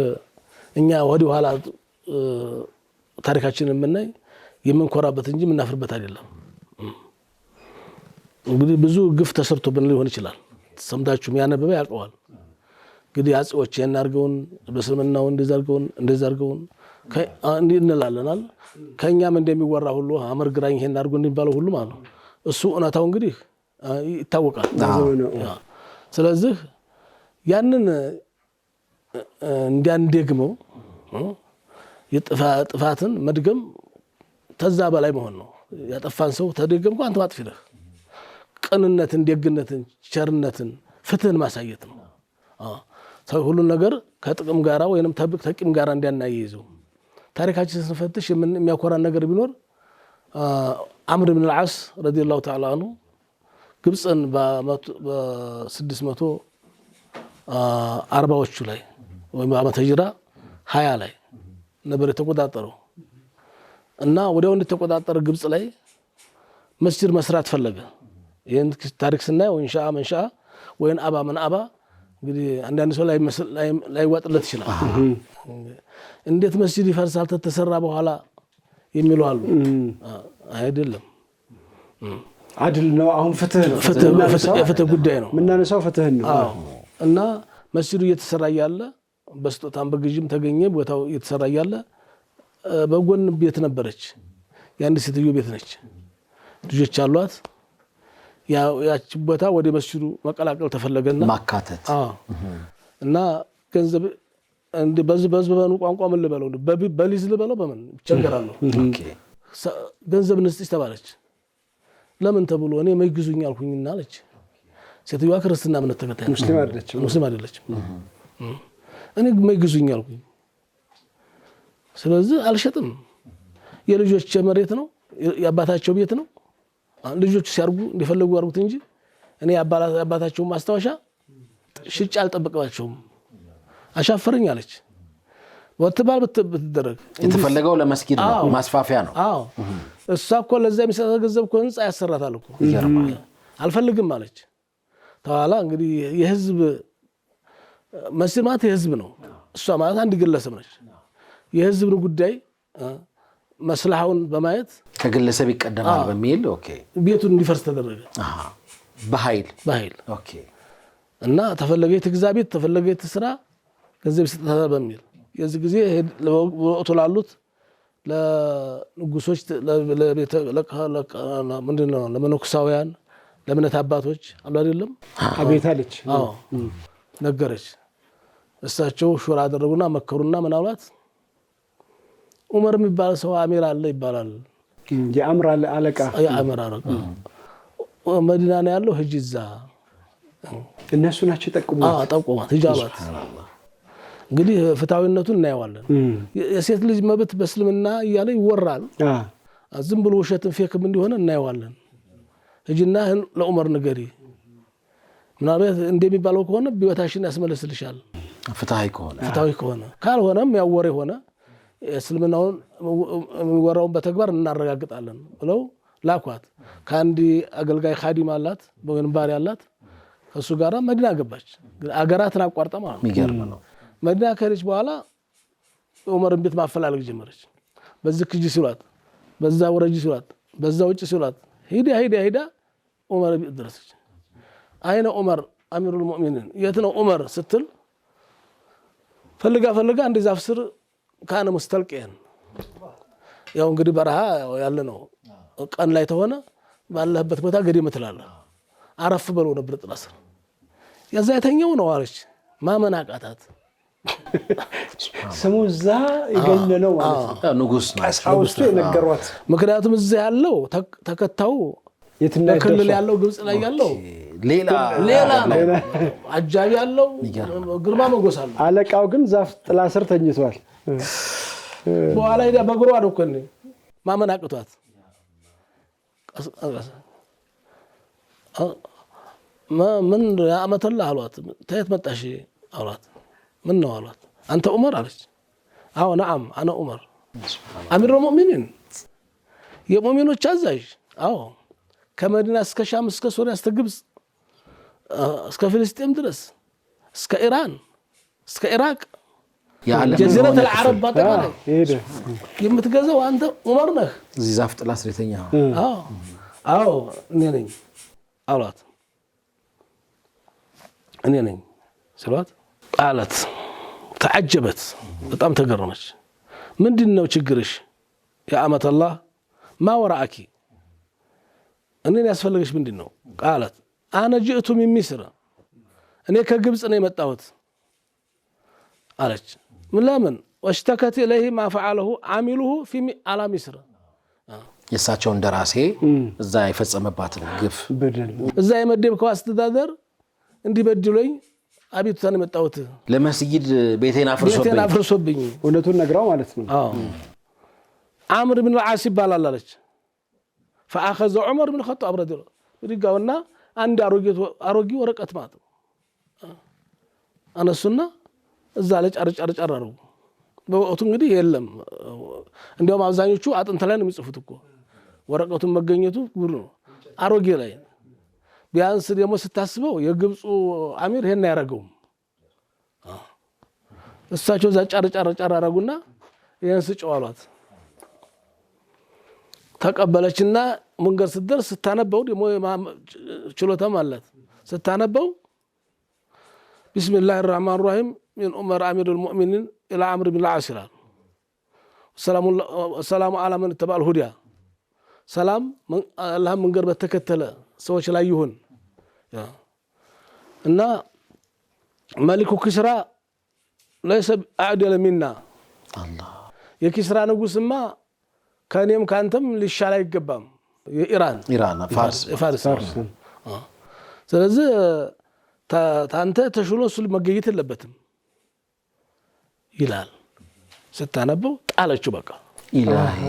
Speaker 2: እኛ ወዲ ኋላ ታሪካችንን የምናይ የምንኮራበት እንጂ የምናፍርበት አይደለም እንግዲህ ብዙ ግፍ ተሰርቶብን ሊሆን ይችላል ሰምታችሁም ያነበበ ያውቀዋል እንግዲህ አጽዎች የናርገውን በስልምናው እንደዛርገውን እንላለናል ከኛም እንደሚወራ ሁሉ አመር ግራኝ ይሄን አርጎ እንደሚባለው ሁሉ ማለት ነው እሱ እውነታው እንግዲህ ይታወቃል ስለዚህ ያንን እንዲያንደግመው የጥፋትን መድገም ተዛ በላይ መሆን ነው ያጠፋን ሰው ተደገምኩ አንተ ማጥፊ ነህ ቅንነትን ደግነትን ቸርነትን ፍትህን ማሳየት ነው ሰው ሁሉ ነገር ከጥቅም ጋራ ወይንም ተቂም ጋራ እንዲያናይዘው ታሪካችን ስንፈትሽ የሚያኮራ ነገር ቢኖር አምር ኢብኑ አልዓስ ረዲየላሁ ተዓላ አንሁ ግብጽን በ640ዎቹ ላይ ወይ በዓመተ ሂጅራ 20 ላይ ነበር የተቆጣጠረው እና ወዲያው እንደተቆጣጠረ ግብጽ ላይ መስጂድ መስራት ፈለገ ይሄን ታሪክ ስናየው ኢንሻ መንሻ ወይን አባ ምን አባ እንግዲህ አንዳንድ ሰው ላይ ወጥለት ይችላል እንዴት መስጂድ ይፈርሳል ተተሰራ በኋላ የሚሉ አሉ አይደለም
Speaker 1: አድል ነው አሁን ፍትህ ነው
Speaker 2: ፍትህ ጉዳይ ነው
Speaker 1: ምናነሳው ፍትህ ነው
Speaker 2: እና መስጂዱ እየተሰራ ያለ በስጦታም በግጅም ተገኘ ቦታው እየተሰራ ያለ በጎን ቤት ነበረች ያንድ ሴትዮ ቤት ነች ልጆች አሏት ያቺ ቦታ ወደ መስጂዱ መቀላቀል ተፈለገና
Speaker 3: ማካተት
Speaker 2: እና ገንዘብ እንደ በዝበኑ ቋንቋ ምን ልበለው በሊዝ ልበለው በምን ይቸገራለሁ ኦኬ ገንዘብ ንስጥሽ ተባለች ለምን ተብሎ እኔ መይግዙኝ አልኩኝና አለች ሴትዮዋ ክርስትና እምነት ተከታይ ሙስሊም አይደለችም እኔ መይግዙኝ አልኩኝ ስለዚህ አልሸጥም የልጆች መሬት ነው ያባታቸው ቤት ነው ልጆች ሲያርጉ እንደፈለጉ ያርጉት እንጂ እኔ ያባታቸው ማስተዋሻ ሽጭ አልጠበቀባቸውም አሻፈረኝ አለች ወጥባል ብትደረግ
Speaker 3: የተፈለገው ለመስጊድ ነው ማስፋፊያ ነው
Speaker 2: አዎ እሷ እኮ ለዛ የሚሰጠው ገንዘብ እኮ ህንጻ ያሰራታል እኮ አልፈልግም አለች ተዋላ እንግዲህ የህዝብ መስጊድ ማለት የህዝብ ነው እሷ ማለት አንድ ግለሰብ ነች የህዝብን ጉዳይ መስላሃውን በማየት
Speaker 3: ከግለሰብ ይቀደማል በሚል ኦኬ
Speaker 2: ቤቱን እንዲፈርስ ተደረገ
Speaker 3: በኃይል ኦኬ
Speaker 2: እና ተፈለገ የተግዛቤት ተፈለገ የተስራ ገንዘብ ይሰጣል በሚል የዚህ ጊዜ ወጥቶ ላሉት ለንጉሶች ለቤተ ምንድነው ለመነኩሳውያን ለምነት አባቶች አሉ አይደለም
Speaker 1: አቤታለች
Speaker 2: አዎ ነገረች እሳቸው ሹራ አደረጉና መከሩና ምናልባት ዑመር የሚባል ሰው አሚር አለ ይባላል
Speaker 1: የአምር አለቃ
Speaker 2: መዲና ነው ያለው ህጅዛ
Speaker 1: እነሱ ናቸው
Speaker 2: ጠቁማት ህጃባት እንግዲህ ፍታዊነቱን እናየዋለን የሴት ልጅ መብት በእስልምና እያለ ይወራል ዝም ብሎ ውሸትን ፌክም እንዲሆነ እናየዋለን ህጅና ለዑመር ንገሪ ምናልባት እንደሚባለው ከሆነ ቢወታሽን ያስመለስልሻል
Speaker 3: ፍታዊ
Speaker 2: ከሆነ ካልሆነም ያወረ ሆነ እስልምናውን የሚወራውን በተግባር እናረጋግጣለን ብለው ላኳት ከአንድ አገልጋይ ኻዲም አላት ወይም ባሪያ አላት ከሱ ጋራ መዲና ገባች አገራትን አቋርጣ ማለት ነው
Speaker 3: የሚገርም ነው
Speaker 2: መዲና ከሄደች በኋላ ዑመርን ቤት ማፈላለግ ጀመረች በዚህ ክጂ ሲሏት በዛ ወረጂ ሲሏት በዛ ውጭ ሲሏት ሄዳ ዑመር ቤት ደረሰች አይነ ዑመር አሚሩል ሙእሚኒን የት ነው ዑመር ስትል ፈልጋ አንድ ዛፍ ስር ካነ ሙስተልቂያን ያው እንግዲህ በረሃ ያለ ነው ቀን ላይ ተሆነ ባለበት ቦታ ገደም ትላለህ አረፍ ብሎ ነበር ጥላ ስር ያዛ የተኛው ነው አለች ማመን አቃታት
Speaker 1: ስሙ እዛ ይገኘነው ማለት ነው
Speaker 3: ንጉስ ነው
Speaker 1: ቀሳውስቱ የነገሯት
Speaker 2: ምክንያቱም እዛ ያለው ተከታው ክልል ያለው ግብጽ ላይ ያለው
Speaker 3: ሌላ
Speaker 2: ነው አጃቢ ያለው ግርማ ሞገስ አለው
Speaker 1: አለቃው ግን ዛፍ ጥላ ስር ተኝቷል
Speaker 2: በኋላ ሄዳ በግሯ አደረከኝ ማመን አቅቷት ምን ያመተላ አሏት ተየት መጣሽ አሏት ምን ነው አሏት አንተ ዑመር አለች አዎ ነዓም አና ዑመር አሚር ሙእሚኒን የሙእሚኖች አዛዥ አዎ ከመዲና እስከ ሻም እስከ ሶሪያ እስከ ግብጽ እስከ ፍልስጤም ድረስ እስከ ኢራን እስከ ኢራቅ جزيرة العرب بطلع يمتجزوا أنت عمرنا
Speaker 3: زي زافت الأسر تانيها
Speaker 2: نينين أولاد نينين سلوات قالت تعجبت بطعم تقرمش من ديننا وشجرش يا أمة الله ما وراءك أنني أسفلقش من ديننا قالت أنا جئت من مصر أنا كجبس أنا متأوت قالت من لمن واشتكت إليه ما فعله عامله في على مصر
Speaker 3: يساتشون دراسي ازاي يفصم باتن ግፍ
Speaker 2: ازاي مدبكوا استدادر እንዲ በድሎኝ አቤቱ ታን መጣውት
Speaker 3: ለመስጊድ ቤቴን አፍርሶብኝ
Speaker 1: ወነቱን ነግራው ማለት ነው
Speaker 2: عامر بن العاص ይባላል አለች فاخذ عمر بن الخطاب رضي الله عنه አንድ አሮጊ ወረቀት ማለት አነሱና እዛ ላይ ጫርጫር አረሩ በወቅቱ እንግዲህ የለም እንዲያውም አብዛኞቹ አጥንት ላይ ነው የሚጽፉት እኮ ወረቀቱን መገኘቱ ጉር ነው አሮጌ ላይ ቢያንስ ደግሞ ስታስበው የግብፁ አሚር ይሄን ያረጋው እሳቸው እዛ ጫርጫር አረጉና ይሄን ስጨዋሏት ተቀበለችና መንገር ስትደርስ ስታነበው ደግሞ ችሎታም አላት ስታነበው بسم الله الرحمن الرحيم من عمر أمير المؤمنين إلى عمرو بن العاص السلام على من اتبع الهدى سلام الله من قرب تكتل سوش لا يهون إن ملك كسرى ليس أعدل منا
Speaker 3: الله
Speaker 2: يا كسرى نقول ما كان يوم كانتم للشعلاء الجبام
Speaker 3: إيران فارس
Speaker 2: ስለዚህ ታንተ ተሽሎ ሱል መገየት የለበትም ይላል ስታነበው ጣለችው በቃ
Speaker 3: ኢላሂ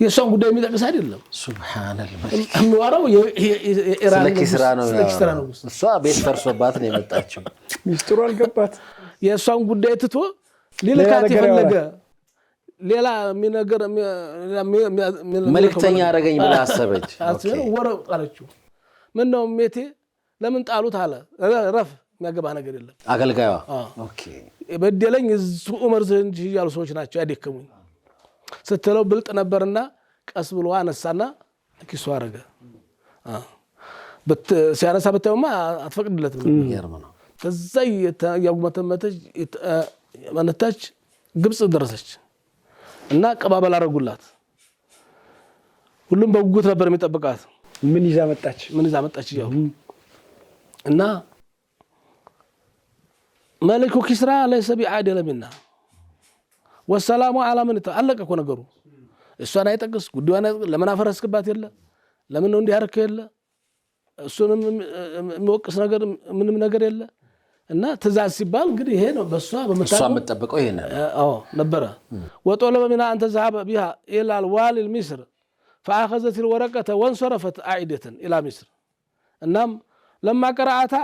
Speaker 2: የሷን ጉዳይ የሚጠቅስ አይደለም
Speaker 3: ሱብሃንአላህ
Speaker 2: የሚዋራው የኢራን ስለኪስራ ነው
Speaker 3: እሷ ቤት ፈርሶባት ነው የመጣችው
Speaker 1: ሚስጥሩ አልገባት
Speaker 2: የሷን ጉዳይ ትቶ ሌላካት የፈለገ ሌላ የሚነገር
Speaker 3: መልእክተኛ አረገኝ ብላ አሰበች
Speaker 2: ወረው ጣለችው ምን ነው ሜቴ ለምን ጣሉት አለ ረፍ የሚያገባ ነገር የለም
Speaker 3: አገልጋይዋ ኦኬ
Speaker 2: በደለኝ እሱ ዑመር ዘንድ ያሉ ሰዎች ናቸው ያደከሙኝ ስትለው ብልጥ ነበርና ቀስ ብሎ አነሳና ኪሱ አረገ ሲያነሳ በተውማ አትፈቅድለትም
Speaker 3: ይገርም ነው
Speaker 2: ተዛይ ያጉመተመተች ማነታች ግብጽ ደረሰች እና ቀባበል አረጉላት ሁሉም በጉጉት ነበር የሚጠብቃት
Speaker 1: ምን ይዛ መጣች
Speaker 2: ያው እና ملك كسرى ليس بعادل منا والسلام على من تعلق እኮ ነገሩ እሷን አይጠቅስ ጉዳዩን ለምን አፈረስክባት የለ ለምን ነው እንዲህ አርከ የለ እሱንም የሚወቅስ ነገር ምንም ነገር የለ እና ትእዛዝ ሲባል እንግዲህ ይሄ ነው በሷ
Speaker 3: የምትጠብቀው ይሄ ነው
Speaker 2: ነበረ وطلب منها أن تذهب بها إلى الوالي المصر فأخذت الورقة وانصرفت عائدة إلى مصر إنما لما قرأتها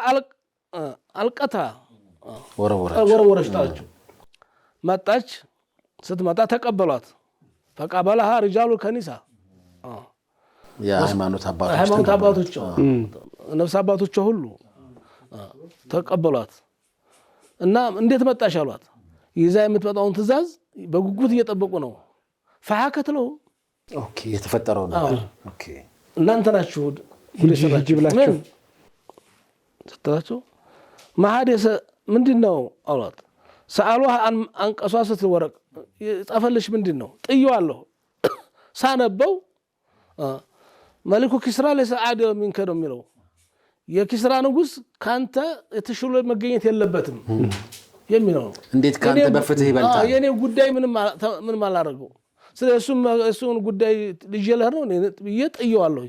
Speaker 2: ألقتها ورورش طالچو መጣች ስትመጣ ተቀበሏት فقبلها رجال الكنيسة
Speaker 3: ያ ሃይማኖት
Speaker 2: አባቶች ነፍስ አባቶች ሁሉ ተቀበሏት እና እንዴት መጣሽ አሏት ይዛ የምትመጣውን ትእዛዝ በጉጉት እየጠበቁ ነው فحكت له
Speaker 3: ኦኬ የተፈጠረው ነው ኦኬ
Speaker 2: እናንተ ናችሁ
Speaker 1: ሂጂ ብላችሁ
Speaker 2: ስትላቸው ማሐደሰ ምንድነው አሏት ሰአሉها عن قصاصة الورق ጻፈልሽ ምንድነው ጥየዋለሁ ሳነበው መሊኩ ኪስራ ለሰ አደ ሚንከ ነው የሚለው የኪስራ ንጉስ ካንተ የተሽሎ መገኘት የለበትም የሚለው
Speaker 3: እንዴት ካንተ በፍትህ ይበልጣል
Speaker 2: የኔ ጉዳይ ምንም አላረገው ስለዚህ እሱን ጉዳይ ልጅለህ ነው ጥየዋለሁ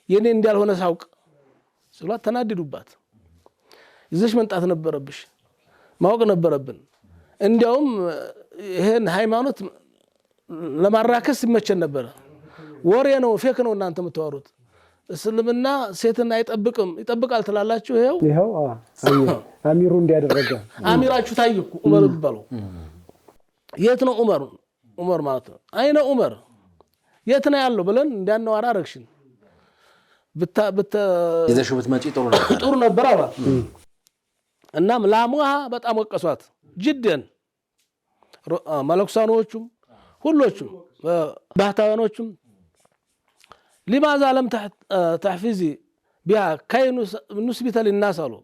Speaker 2: የኔ እንዳልሆነ ሳውቅ ስለ ተናደዱባት ይዘሽ መንጣት ነበረብሽ ማወቅ ነበረብን እንዲያውም ይሄን ሃይማኖት ለማራከስ ይመቸን ነበር ወሬ ነው ፌክ ነው እናንተ የምታወሩት እስልምና ሴትን አይጠብቅም ይጠብቃል ትላላችሁ ይሄው
Speaker 1: አሚሩ እንዲያደረገ
Speaker 2: አሚራችሁ ታይኩ ዑመር ይባለው የት ነው ዑመር ማለት ነው አይነ ዑመር የት ነው ያለው ብለን እንዳናው አራረክሽን
Speaker 3: ይዘሽው ብትመጪ
Speaker 2: ጥሩ ነበር አባ እናም ላሙሃ በጣም ወቀሷት ጅደን መለክሳኖቹም ሁሎቹም ባህታውያኖቹም لماذا لم تحفزي بها كي نثبت للناس له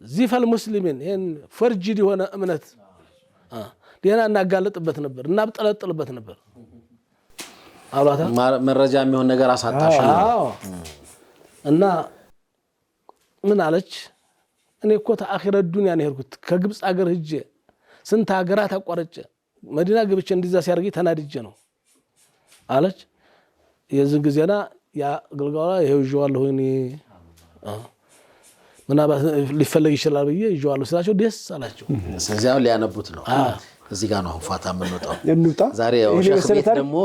Speaker 2: زيف المسلمين هن فرجي هنا امنت لينا እናጋለጥበት ነበር እና በጠለጥልበት ነበር አሏታ
Speaker 3: መረጃ የሚሆን ነገር አሳጣሽ
Speaker 2: እና ምን አለች እኔ እኮ ተአኺረ ዱንያ ነው ሄድኩት ከግብጽ ሀገር ሂጄ ስንት ሀገራት አቋርጬ መዲና ገብቼ እንደዛ ሲያርጊ ተናድጄ ነው አለች የዚህ ጊዜና ያ ግልጋላ ይሄውዋለሁ እኔ ምናባት ሊፈልግ ይችላል ብዬ ይዋለሁ ስላቸው ደስ አላቸው
Speaker 3: ስለዚህ ሊያነቡት ነው እዚህ ጋር ነው ፋታ የምንወጣው
Speaker 1: እንውጣ
Speaker 3: ዛሬ ያው ሸህ ቤት ደግሞ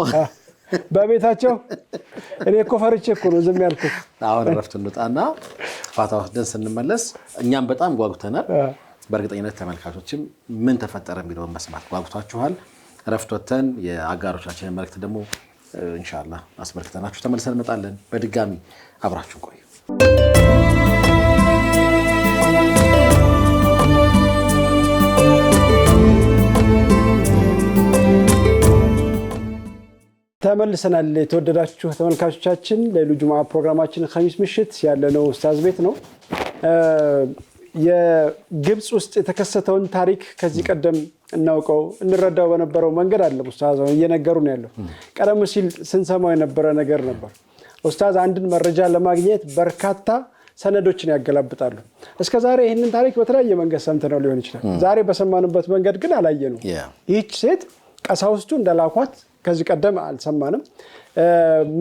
Speaker 1: በቤታቸው እኔ እኮ ፈርቼ እኮ ነው ዝም ያልኩት
Speaker 3: አሁን ረፍት እንውጣና ፋታ ወስደን ስንመለስ እኛም በጣም ጓጉተናል በእርግጠኝነት ተመልካቾችም ምን ተፈጠረ የሚለውን መስማት ጓጉታችኋል ረፍት ወተን የአጋሮቻችን መልእክት ደግሞ ኢንሻአላህ አስመልክተናችሁ ተመልሰን እንመጣለን በድጋሚ አብራችሁ ቆዩ
Speaker 1: ተመልሰናል የተወደዳችሁ ተመልካቾቻችን ለይሉ ጁማዓ ፕሮግራማችን ኸሚስ ምሽት ያለነው ኡስታዝ ቤት ነው የግብጽ ውስጥ የተከሰተውን ታሪክ ከዚህ ቀደም እናውቀው እንረዳው በነበረው መንገድ አለ ኡስታዝ እየነገሩ ነው ያለው ቀደም ሲል ስንሰማው የነበረ ነገር ነበር ኡስታዝ አንድን መረጃ ለማግኘት በርካታ ሰነዶችን ያገላብጣሉ እስከዛሬ ይሄንን ታሪክ በተለያየ መንገድ ሰምተነው ሊሆን ይችላል ዛሬ በሰማንበት መንገድ ግን አላየነው ይህች ሴት ቀሳውስቱ እንደላኳት ከዚህ ቀደም አልሰማንም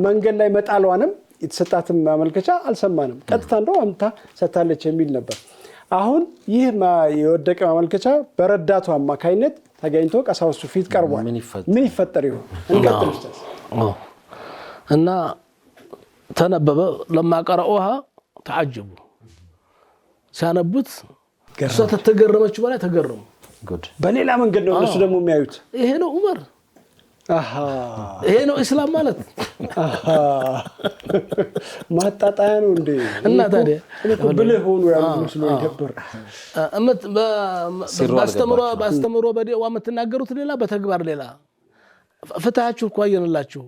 Speaker 1: መንገድ ላይ መጣሏንም የተሰጣትም ማመልከቻ አልሰማንም ቀጥታ እንደው አምታ ሰታለች የሚል ነበር አሁን ይህ የወደቀ ማመልከቻ በረዳቱ አማካይነት ተገኝቶ ቀሳውስቱ ፊት ቀርቧል ምን ይፈጠር ይሆን እንቀጥል ኡስታዝ
Speaker 2: እና ተነበበ لما قرأوها تعجبوا ሲያነቡት እሷ ተገረመች በላይ ተገረሙ
Speaker 1: በሌላ መንገድ ነው እነሱ ደግሞ የሚያዩት
Speaker 2: ይሄ ነው ዑመር ይሄ ነው እስላም ማለት
Speaker 1: ማጣጣያ ነው እንዴ
Speaker 2: እና ታዲያ
Speaker 1: ብልህ ሆኖ ያሉ መስሎ ይደብር
Speaker 2: ባስተምሮ በደዋ የምትናገሩት ሌላ በተግባር ሌላ ፍታችሁ እኮ አየንላችሁ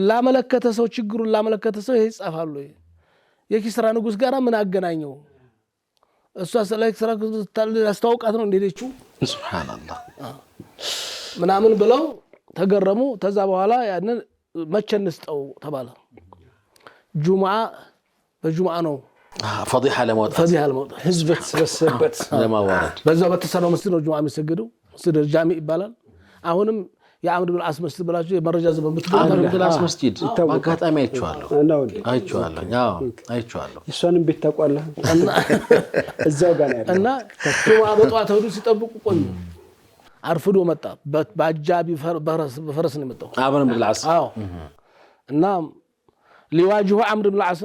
Speaker 2: ላመለከተ ሰው ችግሩን ላመለከተ ሰው ይሄ ይጻፋሉ የኪስራ ንጉስ ጋር ምን አገናኘው እሷ ስለኪስራ ታስተዋውቃት ነው እንደሄደችው
Speaker 3: ሱብሃንአላህ
Speaker 2: ምናምን ብለው ተገረሙ ተዛ በኋላ ያንን መቸንስጠው ተባለ ጁማዓ በጁማዓ ነው
Speaker 3: ፈዲሃ ለመውጣት
Speaker 1: ህዝብ ተሰበሰበበት
Speaker 3: ለማዋረድ
Speaker 2: በዛው በተሰራው መስጊድ ነው ጁማዓ የሚሰግደው መስጊድ ጃሚ ይባላል አሁንም የአምድ ብን አስ መስጊድ ብላችሁ የመረጃ ዘመን ብትባሉ
Speaker 3: አምድ ብን አስ መስጊድ በአጋጣሚ አይቼዋለሁ አይቼዋለሁ
Speaker 1: እሷንም ቤት ታውቃለህ እዛው ጋር ነው
Speaker 2: እና ጁማዓ በጧት ሄዱ ሲጠብቁ ቆዩ አርፍዶ መጣ ባጃቢ በፈረስ ነው የመጣው
Speaker 3: አምር ብን አስ
Speaker 2: እና ሊዋጅሁ አምር ብን አስ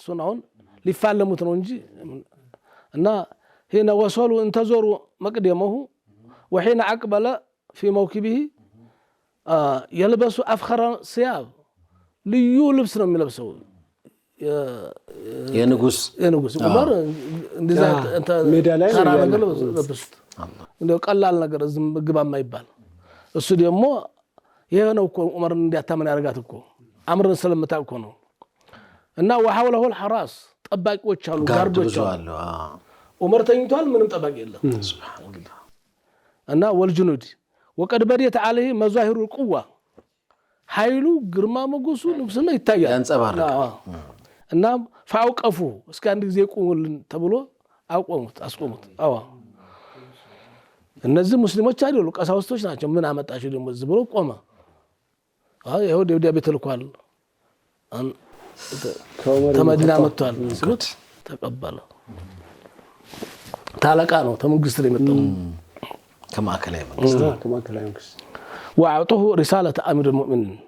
Speaker 2: ሱናውን ሊፋለሙት ነው እንጂ እና هنا وصلوا انتظروا مقدمه وحين اقبل في موكبه يلبس افخر ثياب ልዩ ልብስ ነው የሚለብሰው
Speaker 3: የንጉስ
Speaker 2: ዑመር እንደዛ
Speaker 1: ሜዳ ላይ
Speaker 2: ነው ለብሱት እንደው ቀላል ነገር ዝም ግባ የማይባል እሱ ደግሞ ይሄ ነው እኮ ዑመር እንዲያታመን ያረጋት እኮ አምርን ስለምታውቅ እኮ ነው እና وحوله الحراس ጠባቂዎች አሉ ጋርዶች አሉ ዑመር ተኝቷል ምንም ጠባቂ የለም ሱብሃንአላህ እና ወልጁኑድ وقد بديت عليه مظاهر القوة ኃይሉ ግርማ ሞገሱ ንጉስና ይታያል
Speaker 3: ያንጸባርቃል
Speaker 2: እና ፈአውቀፉ እስከ አንድ ጊዜ ቆሙልን ተብሎ አስቆሙት አዋ እነዚህ ሙስሊሞች አይደሉ ቀሳውስቶች ናቸው ምን አመጣችሁ ደግሞ ዝብሎ ቆመ ይሄው ደብዳቤ ተልኳል ተመዲና መጥቷል ሲሉት ተቀበለ ታለቃ ነው ተመንግስት ላይ መጣው
Speaker 3: ከማከላይ መንግስት
Speaker 2: وأعطوه رسالة أمير المؤمنين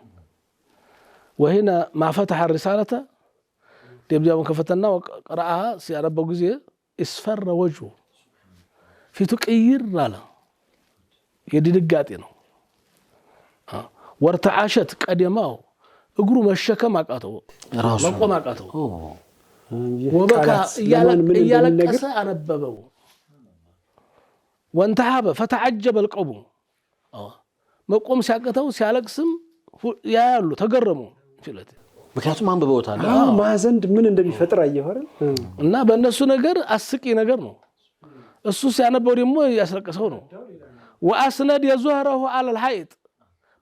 Speaker 2: وهنا ما فتح الرسالة يبدأ كفتنا وقرأها سيارب جزء اصفر وجهه في تقير لا يدي دقاتنا وارتعاشت قدماه اقرو مشكا ما قاتو راسه ما قاتو وبكى يالك أنببه وانتهب فتعجب القوم መቆም ሲያቀተው ሲያለቅስም ያያሉ ተገረሙ ፍለት
Speaker 3: ምክንያቱም አንብበውታል
Speaker 1: ማዘንድ ምን እንደሚፈጥር አየኸረ
Speaker 2: እና በእነሱ ነገር አስቂ ነገር ነው እሱ ሲያነበው ደግሞ ያስለቀሰው ነው واسند يظهره على الحائط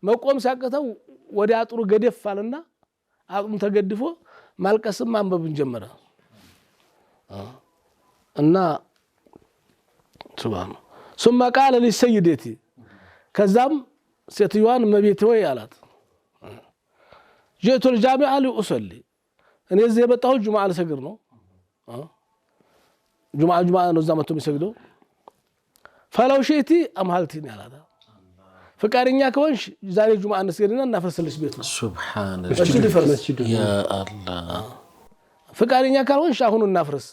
Speaker 2: መቆም ሲያቀተው ወደ አጥሩ ገደፍ አለና አጥሙ ተገድፎ ማልቀስም ማንበብን ጀመረ እና ሱብሃን ثم قال لسيدتي ከዛም ሴትዮዋን መቤት ወይ አላት جئت الجامعة لأصلي እኔ እዚህ የመጣሁ ጁማዓ ልሰግድ ነው ጁማዓ ነው እዛ መጥቶ የሚሰግደው فلو شئتي أمهلتني አላት ፍቃደኛ ከሆንሽ ዛሬ ጁማዓ እንስገድና እናፈርስልሽ ቤት ነው
Speaker 3: ሱብሃን
Speaker 2: መስጂዱ
Speaker 3: ያ አላህ
Speaker 2: ፍቃደኛ ካልሆንሽ አሁን እናፍርስ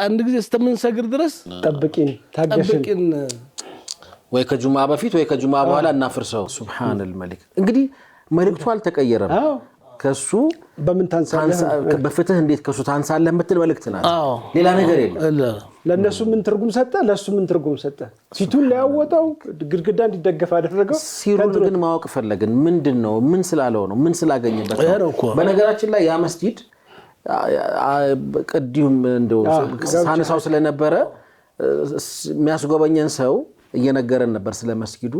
Speaker 2: አንድ ጊዜ እስከምንሰግድ ድረስ
Speaker 1: ጠብቂን ታገሽን
Speaker 3: ወይ ከጁማዓ በፊት ወይ ከጁማዓ በኋላ እናፍርሰው ሱብሃንል መሊክ እንግዲህ መልእክቱ አልተቀየረም ከሱ
Speaker 1: በምን ታንሳለህ
Speaker 3: በፍትህ እንዴት ከሱ ታንሳለህ የምትል መልእክት ናት ሌላ ነገር የለም
Speaker 1: ለነሱ ምን ትርጉም ሰጠ ለሱ ምን ትርጉም ሰጠ ፊቱን ሊያወጣው ግድግዳ እንዲደገፍ አደረገው
Speaker 3: ሲሩን ግን ማወቅ ፈለግን ምንድነው ምን ስላለው ነው ምን ስላገኘበት ነው በነገራችን ላይ ያ መስጂድ ቀዲም እንደው ሳነሳው ስለነበረ የሚያስጎበኘን ሰው እየነገረን ነበር ስለ መስጊዱ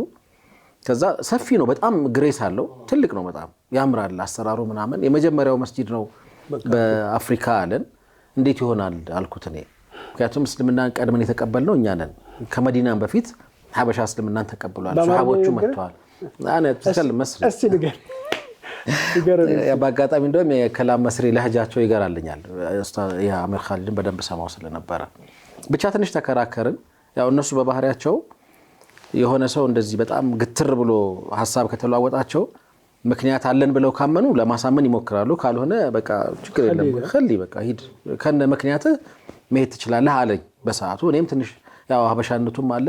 Speaker 3: ከዛ ሰፊ ነው በጣም ግሬስ አለው ትልቅ ነው በጣም ያምራል አሰራሩ ምናምን የመጀመሪያው መስጊድ ነው በአፍሪካ አለን እንዴት ይሆናል አልኩት እኔ ምክንያቱም እስልምናን ቀድመን የተቀበልነው እኛ ነን ከመዲናም በፊት ሐበሻ እስልምናን ተቀብሏል ሱሐቦቹ መጥተዋል አነ ተሰልም መስጊድ
Speaker 1: እስቲ ንገር
Speaker 3: በአጋጣሚ እንደውም የከላም መስሪ ለህጃቸው ይገራልኛል ያ አሚር ኻሊድን በደንብ ሰማው ስለነበረ ብቻ ትንሽ ተከራከርን ያው እነሱ በባህሪያቸው የሆነ ሰው እንደዚህ በጣም ግትር ብሎ ሐሳብ ከተለዋወጣቸው ምክንያት አለን ብለው ካመኑ ለማሳመን ይሞክራሉ ካልሆነ በቃ ችግር የለም خلي በቃ ሂድ ከነ ምክንያት መሄድ ትችላለህ አለኝ በሰዓቱ እኔም ትንሽ ያው ሐበሻነቱም አለ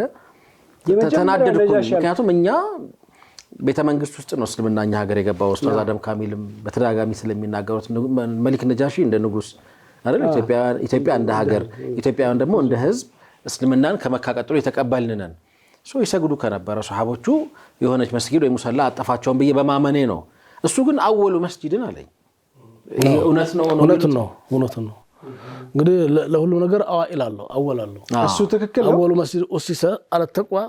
Speaker 3: ተናደድኩ ምክንያቱም እኛ ቤተ መንግስት ውስጥ ነው እስልምናኛ ሀገር የገባው ኡስታዝ አደም ካሚልም በተደጋጋሚ ስለሚናገሩት መሊክ ነጃሺ እንደ ንጉስ አይደል ኢትዮጵያ እንደ ሀገር ኢትዮጵያውያን ደግሞ እንደ ህዝብ እስልምናን ከመካ ቀጥሎ የተቀበልን ነን ሶ ይሰግዱ ከነበረ ሱሐቦቹ የሆነች መስጊድ ወይ ሙሰላ አጠፋቸውን በየ በማመኔ ነው እሱ ግን አወሉ መስጊድን አለኝ እውነት ነው እንግዲህ ለሁሉ ነገር አዋኢል አለው አወል አለው
Speaker 1: እሱ ትክክል ነው
Speaker 2: አወሉ መስጊድ ኡሲሰ አለ ተቅዋ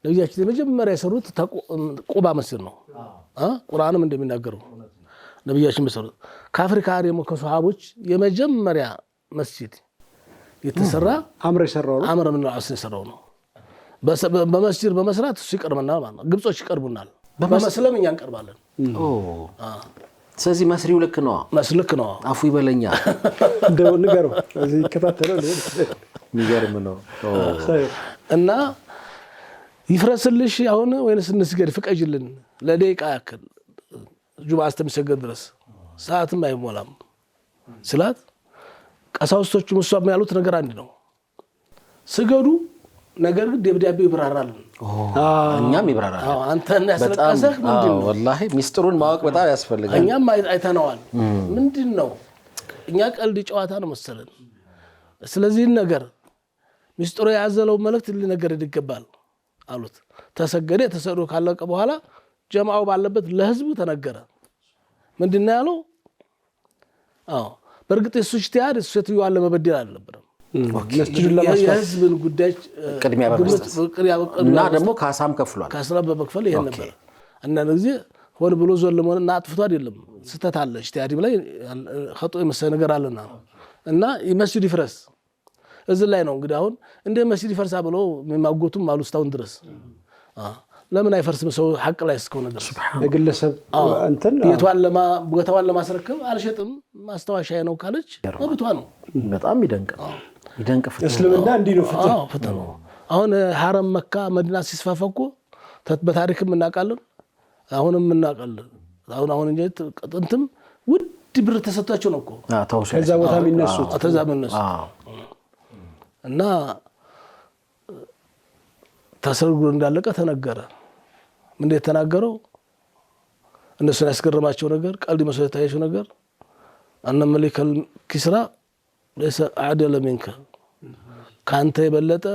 Speaker 2: ነብያችን መጀመሪያ የሰሩት ቁባ መስጊድ ነው ቁርአንም እንደሚናገረው ነብያችን መሰሩት ከአፍሪካ አረሙ ከሱሐቦች የመጀመሪያ መስጊድ የተሰራ
Speaker 1: አምር የሰራው ነው
Speaker 2: አምር ምን አስ የሰራው ነው በመስጂድ በመስራት ሲቀርብናል ማለት ነው ግብጾች ይቀርቡናል በመስለም እኛ እንቀርባለን
Speaker 3: ስለዚህ መስሪው ልክ ነው
Speaker 2: መስልክ ነው
Speaker 3: አፉ ይበለኛ
Speaker 1: እንደው ንገረው እዚህ ከተተለ
Speaker 3: የሚገርም ነው
Speaker 2: እና ይፍረስልሽ አሁን ወይስ እንስገድ ፍቀጅልን ለደቂቃ ያክል ጁማዓ አስተምሰገድ ድረስ ሰዓትም አይሞላም ስላት ቀሳውስቶቹ ሙሷም ያሉት ነገር አንድ ነው ስገዱ ነገር ግን ደብዳቤው ይብራራል
Speaker 3: እኛም ይብራራል
Speaker 2: አንተ ያስለቀሰህ ምንድነው
Speaker 3: ወላሂ ሚስጥሩን ማወቅ በጣም ያስፈልጋል
Speaker 2: እኛም አይተነዋል ምንድነው እኛ ቀልድ ጨዋታ ነው መሰለን ስለዚህ ነገር ሚስጥሩ ያዘለው መልእክት ሊነገር ይገባል አሉት ተሰገደ ተሰዶ ካለቀ በኋላ ጀማዓው ባለበት ለህዝቡ ተነገረ ምንድነው ያለው በርግጥ እሱ ኢጅቲሃድ ሴትዮዋን ለመበደል አልነበረም
Speaker 1: መስጂዱን ለማስፋት
Speaker 2: የህዝብን ጉዳይ
Speaker 3: ቅድሚያ በመስጠት እና ደግሞ ካሳም ከፍሏል።
Speaker 2: ካስራ በመክፈል ይሄን ነበር። አንዳንድ ጊዜ ሆን ብሎ ዞልሞና አጥፍቶ አይደለም ስተት አለ ኢጅቲሃድ ላይ ኸጦ የመሰለ ነገር አለና እና መስጂድ ይፍረስ እዚህ ላይ ነው እንግዲህ አሁን እንደ መስጂድ ይፈርሳ ብሎ የሚማጎቱም አሉ እስካሁን ድረስ ለምን አይፈርስም ሰው ሐቅ ላይ እስከሆነ ድረስ
Speaker 1: የግለሰብ እንትን
Speaker 2: ቦታዋን ለማስረከብ አልሸጥም ማስተዋሻ ነው ካለች መብቷ ነው።
Speaker 3: በጣም ይደንቅ ፍትህ
Speaker 1: እስልምና እንዲህ ነው
Speaker 2: ፍትህ ነው። አሁን ሐረም መካ መዲና ሲስፋፋ እኮ በታሪክም እናውቃለን አሁንም እናውቃለን። አሁን እንጂ ጥንትም ውድ ብር ተሰጥቷቸው ነው እኮ
Speaker 1: ከዛ ቦታ የሚነሱት
Speaker 2: እና ተሰርጎ እንዳለቀ ተነገረ። ምን የተናገረው እነሱ ያስገረማቸው ነገር ቀልድ መስለታቸው ነገር አነ መሊከል ኪስራ ለሰ አደለ منك ካንተ የበለጠ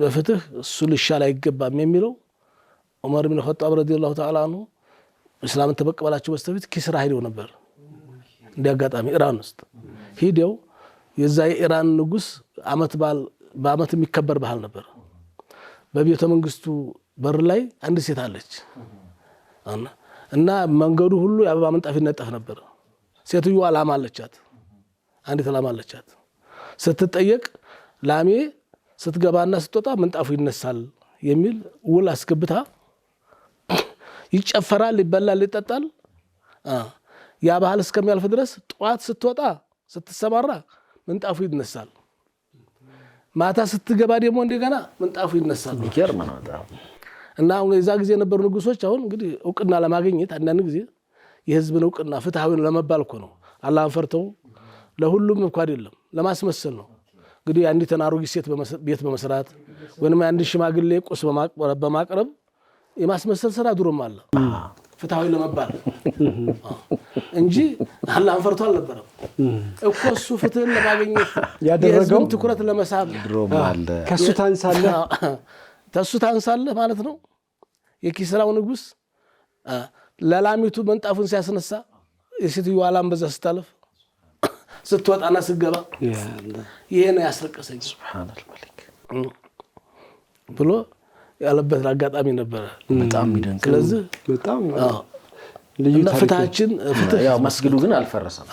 Speaker 2: በፍትህ እሱ ልሻል አይገባም የሚለው ዑመር ኢብኑ ኸጣብ ረዲየላሁ ተዓላ አንሁ እስላምን ተበቀበላቸው በስተፊት ኪስራ ሄደው ነበር። እንዲያጋጣሚ ኢራን ውስጥ ሄደው የዛ የኢራን ንጉስ በአመት የሚከበር ባህል ነበር። በቤተ መንግስቱ በር ላይ አንድ ሴት አለች እና መንገዱ ሁሉ የአበባ ምንጣፍ ይነጠፍ ነበር። ሴትዮዋ ላም አለቻት፣ አንዲት ላም አለቻት። ስትጠየቅ ላሜ ስትገባና ስትወጣ ምንጣፉ ይነሳል የሚል ውል አስገብታ ይጨፈራል፣ ይበላል፣ ይጠጣል። ያ ባህል እስከሚያልፍ ድረስ ጧት ስትወጣ ስትሰማራ ምንጣፉ ይነሳል፣ ማታ ስትገባ ደግሞ እንደገና ምንጣፉ ይነሳል።
Speaker 3: ይገርም ነው በጣም።
Speaker 2: እና አሁን የዛ ጊዜ የነበሩ ንጉሶች አሁን እንግዲህ እውቅና ለማግኘት አንዳንድ ጊዜ የህዝብን እውቅና ፍትሃዊን ለመባል እኮ ነው አላህን ፈርተው ለሁሉም እኮ አይደለም ለማስመሰል ነው። እንግዲህ አንዲትን አሮጊት ሴት ቤት በመስራት ወይንም አንድ ሽማግሌ ቁስ በማቅረብ የማስመሰል ስራ ድሮም አለ ፍትሃዊ ለመባል እንጂ አላህን ፈርቶ አልነበረም እኮ እሱ ፍትህን ለማግኘት ያደረገው ትኩረት ለመሳብ
Speaker 3: ድሮም አለ።
Speaker 2: ከሱ ታንሳለህ ማለት ነው። የኪስራው ንጉስ ለላሚቱ መንጣፉን ሲያስነሳ የሴትዮዋ ላም በዛ ስታለፍ ስትወጣና ስትገባ ይሄ ነው ያስለቀሰኝ
Speaker 3: ሱብሃነል መሊክ
Speaker 2: ብሎ ያለበት አጋጣሚ ነበር።
Speaker 3: በጣም ይደንቅ።
Speaker 2: ስለዚህ
Speaker 1: በጣም
Speaker 2: ልዩ ፍትሃችን
Speaker 3: ያው መስጊዱ ግን አልፈረሰም።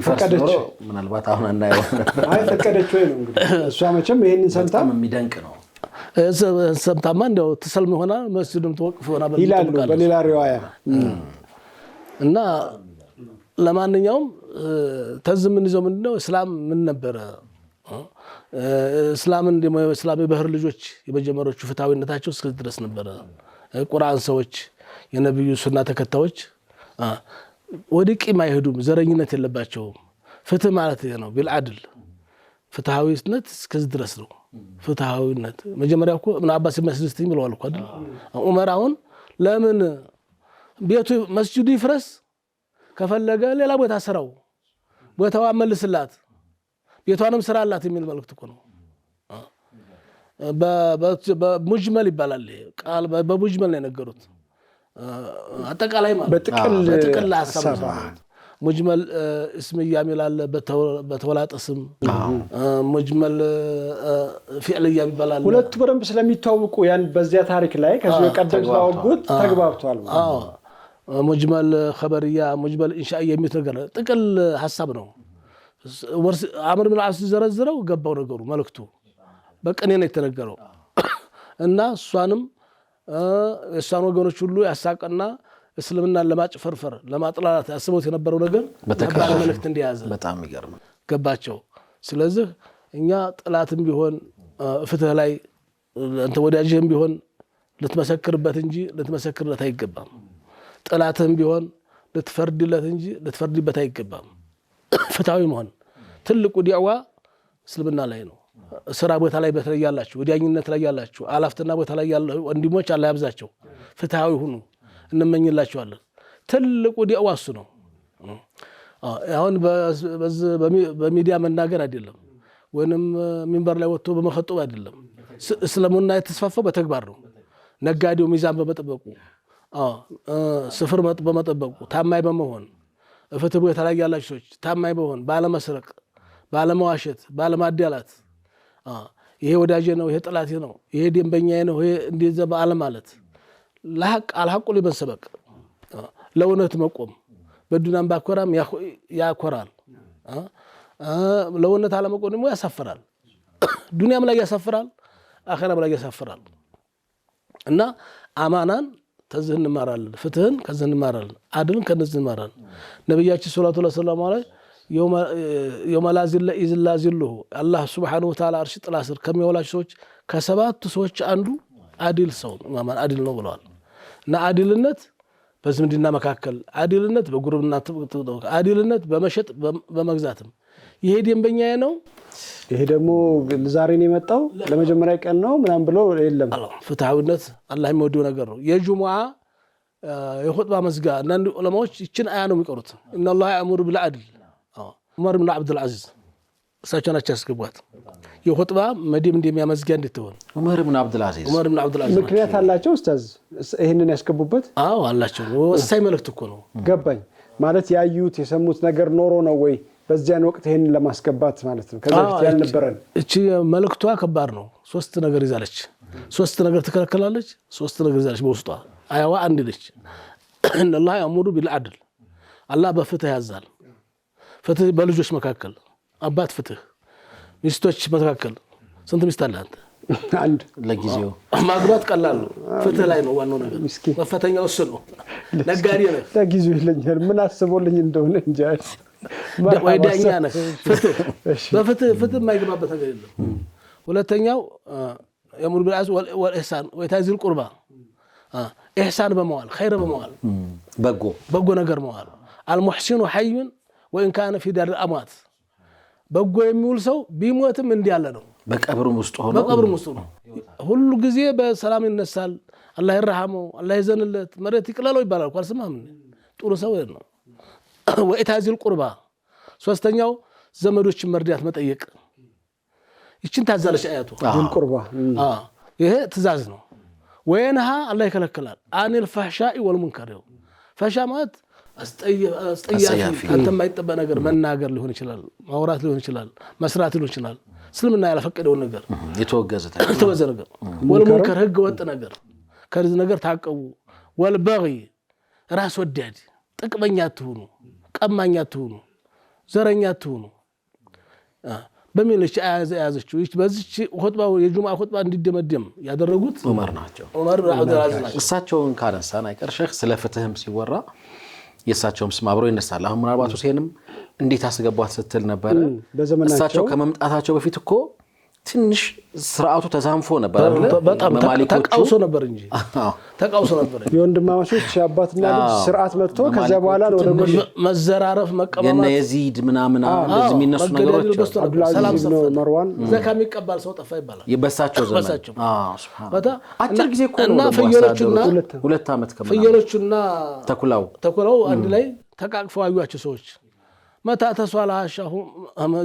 Speaker 2: ፈቀደች
Speaker 3: ምናልባት አሁን እናየው ነበር።
Speaker 1: አይ ፈቀደች ወይ ነው እንግዲህ እሷ መቼም ይሄንን ሰምታ
Speaker 3: የሚደንቅ ነው።
Speaker 2: ሰምታማ እንደው ተሰልም ይሆናል መስጊዱም ተወቅፍ ይሆናል
Speaker 1: ይላሉ በሌላ ሪዋያ
Speaker 2: እና ለማንኛውም ተዝምን ይዘው ምንድነው እስላም ምን ነበር እስላምን ደሞ እስላም የባህር ልጆች የመጀመሪያዎቹ ፍትሃዊነታቸው እስከ ድረስ ነበር። ቁርአን ሰዎች የነብዩ ሱና ተከታዮች ወደ ቂም አይሄዱም፣ ዘረኝነት የለባቸውም። ፍትህ ማለት ይሄ ነው ቢልዓድል ፍትሃዊነት እስከ ድረስ ነው። ፍትሃዊነት መጀመሪያ እኮ ምን አባስ መስጂድ ይምለዋል እኮ አይደል? ዑመር አሁን ለምን ቤቱ መስጂዱ ይፍረስ ከፈለገ ሌላ ቦታ ስራው ቦታው መልስላት ቤቷንም ስራላት የሚል መልእክት እኮ ነው። በሙጅመል ይባላል ቃል በሙጅመል ነው የነገሩት። አጠቃላይ ማለት በጥቅል ሐሳብ ሙጅመል እስምያ ይላል በተወላጠ ስም ሙጅመል ፊዕልያ ይባላል።
Speaker 1: ሁለቱ በደንብ ስለሚታወቁ ያን በዚያ ታሪክ ላይ ከዚህ ቀደም ታውቁት ተግባብቷል።
Speaker 2: አዎ ሙጅመል ኸበርያ ሙጅመል ኢንሻኢያ የሚል ነገር ጥቅል ሐሳብ ነው። አምር ብን አስ ዘረዝረው ገባው ነገሩ መልእክቱ በቀኔ ነው የተነገረው እና እሷንም እሷን ወገኖች ሁሉ ያሳቀና እስልምናን ለማጭፈርፈር ለማጥላላት ያስበውት የነበረው ነገር በተከታታይ መልእክት እንዲያዘ
Speaker 3: በጣም ይገርም
Speaker 2: ገባቸው። ስለዚህ እኛ ጥላትም ቢሆን ፍትህ ላይ አንተ ወዳጅህም ቢሆን ልትመሰክርበት እንጂ ልትመሰክርለት አይገባም። ጥላትም ቢሆን ልትፈርድለት እንጂ ልትፈርድበት አይገባም። ፍትሃዊ መሆን ትልቁ ዲዕዋ እስልምና ላይ ነው። ስራ ቦታ ላይ በተለይ ያላችሁ ወዲያኝነት ላይ ያላችሁ አላፍትና ቦታ ላይ ያላችሁ ወንድሞች አላህ ያብዛቸው፣ ፍትሃዊ ሁኑ እንመኝላችኋለን። ትልቁ ዲዕዋ እሱ ነው። አሁን በሚዲያ መናገር አይደለም ወይንም ሚንበር ላይ ወጥቶ በመخطብ አይደለም። እስልምና የተስፋፋው በተግባር ነው። ነጋዴው ሚዛን በመጠበቁ ስፍር በመጠበቁ ታማኝ በመሆን ፍትህ ቦታ ላይ ያላችሁ ሰዎች ታማኝ በመሆን ባለመስረቅ ባለመዋሸት ባለማዳላት ይሄ ወዳጄ ነው ይሄ ጠላቴ ነው ይሄ ደንበኛዬ ነው ይሄ እንደዛ በአለም ማለት ለሐቅ አልሐቁ ለመሰበቅ ለእውነት መቆም በዱንያም ባኮራም ያኮራል ለእውነት አለመቆም ደግሞ ያሳፍራል ዱንያም ላይ ያሳፍራል አኺራም ላይ ያሳፍራል እና አማናን ተዝህን እንማራለን ፍትህን ከዝህን እንማራለን አድልን ከነዝህን እንማራለን ነብያችን ሰለላሁ ዐለይሂ ወሰለም يوم لا زل إلا زله الله سبحانه وتعالى أرش طلاسر كم يولاش سوتش كسبات سوتش عنده عادل صون ما عادل نقولان نا عادل النت بس من دينا مكاكل عادل النت بقرب النت عادل النت بمشط بمجزاتهم يهدي بيني أنا
Speaker 1: ይሄ ደግሞ ዛሬ ነው የመጣው ለመጀመሪያ ቀን ነው ምናም ብሎ የለም
Speaker 2: ፍትሃዊነት አላህ የሚወደው ነገር ነው የጁሙዓ የኹጥባ መስጋ አንድ ዑለማዎች እቺን አያ ነው የሚቀሩት ان الله يأمر بالعدل ዑመር ኢብኑ አብዱል አዚዝ እሳቸው ናቸው ያስገቧት የኹጥባ መዲም እንደሚያመዝጋ እንድትሆን
Speaker 3: ዑመር ኢብኑ አብዱል አዚዝ
Speaker 1: ምክንያት አላቸው ኡስታዝ ይሄንን ያስገቡበት
Speaker 2: አዎ አላቸው ወሳኝ መልእክት እኮ ነው
Speaker 1: ገባኝ ማለት ያዩት የሰሙት ነገር ኖሮ ነው ወይ በዚያን ወቅት ይሄንን ለማስገባት ማለት ነው ከዛ በፊት ያልነበረን
Speaker 2: እቺ መልእክቷ ከባድ ነው ሶስት ነገር ይዛለች ሶስት ነገር ትከለከላለች ሶስት ነገር ይዛለች በውስጧ አያዋ አንድ ነች ان الله يأمر بالعدل الله በፍትህ ያዛል ፍትህ በልጆች መካከል አባት ፍትህ ሚስቶች መካከል ስንት ሚስት አለ አንተ
Speaker 1: አንድ
Speaker 3: ለጊዜው
Speaker 2: ማግባት ቀላል ነው ፍትህ ላይ ነው ዋናው ነገር መፈተኛው እሱ ነው ነጋዴ ነው
Speaker 1: ለጊዜው ይለኛል ምን አስቦልኝ እንደሆነ እንጂ
Speaker 2: ወይ ዳኛ ነህ በፍትህ የማይገባበት ነገር የለም ሁለተኛው የሙር بالعدل والإحسان وإيتاء القربى إحسان በመዋል ኸይር በመዋል በጎ ነገር መዋል المحسن حي وإن كان في دار الأموات በጎ የሚውል ሰው ቢሞትም እንዲያለ ነው
Speaker 3: በቀብሩም ውስጥ ነው
Speaker 2: ሁሉ ጊዜ በሰላም ይነሳል አላህ ይርሐመው አላህ ይዘንለት መሬት ይቅለለው ይባላል እንኳን ስማም ጥሩ ሰው ነው وإيتاء القربى ሶስተኛው ዘመዶችን መርዳት መጠየቅ ይችን ታዛለች አያቱ
Speaker 1: القربى
Speaker 2: ይሄ ትእዛዝ ነው ወይንሃ አላህ ይከለክላል አንል ፈህሻኢ ወልሙንከር ፈህሻማት አስጠያፊ አንተ የማይጠበቅ ነገር መናገር ሊሆን ይችላል ማውራት ሊሆን ይችላል መስራት ሊሆን ይችላል እስልምና ያለፈቀደው ነገር
Speaker 3: የተወገዘ
Speaker 2: ነገር ወልሙንከር ህግ ወጥ ነገር ከዚህ ነገር ታቀቡ ወልበغي ራስ ወዳድ ጥቅመኛ አትሁኑ ቀማኛ አትሁኑ ዘረኛ አትሁኑ በሚልሽ ያዘችው እቺ በዚህ ኹጥባው የጁሙዓ ኹጥባ እንዲደመደም ያደረጉት
Speaker 3: ዑመር ናቸው
Speaker 2: ዑመር አብዱል አዚዝ ናቸው
Speaker 3: እሳቸውን ካነሳን አይቀር ሼክ ስለ ፍትህም ሲወራ የሳቸውም ስም አብሮ ይነሳል አሁን ምናልባት ሁሴንም እንዴት አስገቧት ስትል ነበር እሳቸው ከመምጣታቸው በፊት እኮ ትንሽ ስርዓቱ ተዛንፎ ነበር አይደል
Speaker 2: በጣም ተቃውሶ ነበር እንጂ ተቃውሶ ነበር
Speaker 1: የወንድማማቾች አባትና ልጅ ስርዓት መጥቶ ከዛ በኋላ ወደ
Speaker 2: መዘራረፍ መቀማማት
Speaker 3: የነ የዚድ ምናምን እንደዚህ የሚነሱ ነገሮች
Speaker 1: ሰላም ነው መርዋን
Speaker 2: ዘካም ይቀበል ሰው ጠፋ ይባላል
Speaker 3: የበሳቸው ዘመን
Speaker 2: በታ
Speaker 3: አጭር ጊዜ እኮ ነው
Speaker 2: ፍየሎቹና
Speaker 3: 2 አመት ከመና
Speaker 2: ፍየሎቹና
Speaker 3: ተኩላው
Speaker 2: አንድ ላይ ተቃቅፈው አዩአቸው ሰዎች መታ ተሷላሻሁ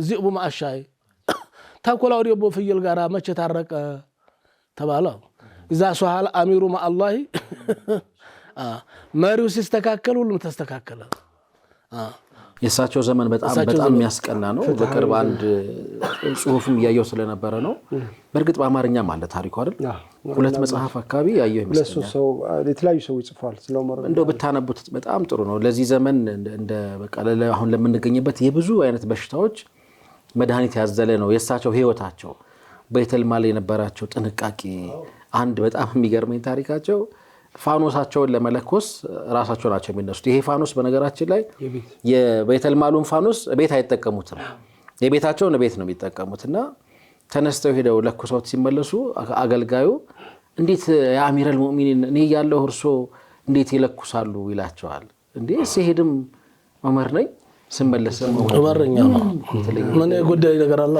Speaker 2: ዚቡ ማሻይ ታቆላው ደግሞ ፍየል ጋራ መቼ ታረቀ ተባለ اذا سؤال امير مع الله መሪው ሲስተካከል ሁሉም ተስተካከለ
Speaker 3: የሳቸው ዘመን በጣም የሚያስቀና ነው በቅርብ አንድ ጽሁፍም ያየው ስለነበረ ነው በርግጥ በአማርኛ ማለት ታሪኩ አይደል ሁለት መጽሐፍ አካባቢ ያየው ይመስላል
Speaker 1: ለሱ የተለያዩ ሰው ይጽፋል ስለማረ
Speaker 3: እንደው ብታነቡት በጣም ጥሩ ነው ለዚህ ዘመን እንደ በቃ አሁን ለምንገኝበት የብዙ አይነት በሽታዎች መድኃኒት ያዘለ ነው የሳቸው ህይወታቸው በይተልማል የነበራቸው ጥንቃቄ አንድ በጣም የሚገርመኝ ታሪካቸው ፋኖሳቸውን ለመለኮስ ራሳቸው ናቸው የሚነሱት ይሄ ፋኖስ በነገራችን ላይ የበይተልማሉን ፋኖስ ቤት አይተቀሙትም የቤታቸውን ቤት ነው የሚጠቀሙትና ተነስተው ሄደው ለኮሰውት ሲመለሱ አገልጋዩ እንዴት የአሚረል ሙእሚኒን እኔ ያለው እርሶ እንዴት ይለኩሳሉ ይላቸዋል እንዴ ሲሄድም ዑመር ነኝ ስመለሰም
Speaker 2: ዑመርኛ ምን ጉዳይ ነገር አለ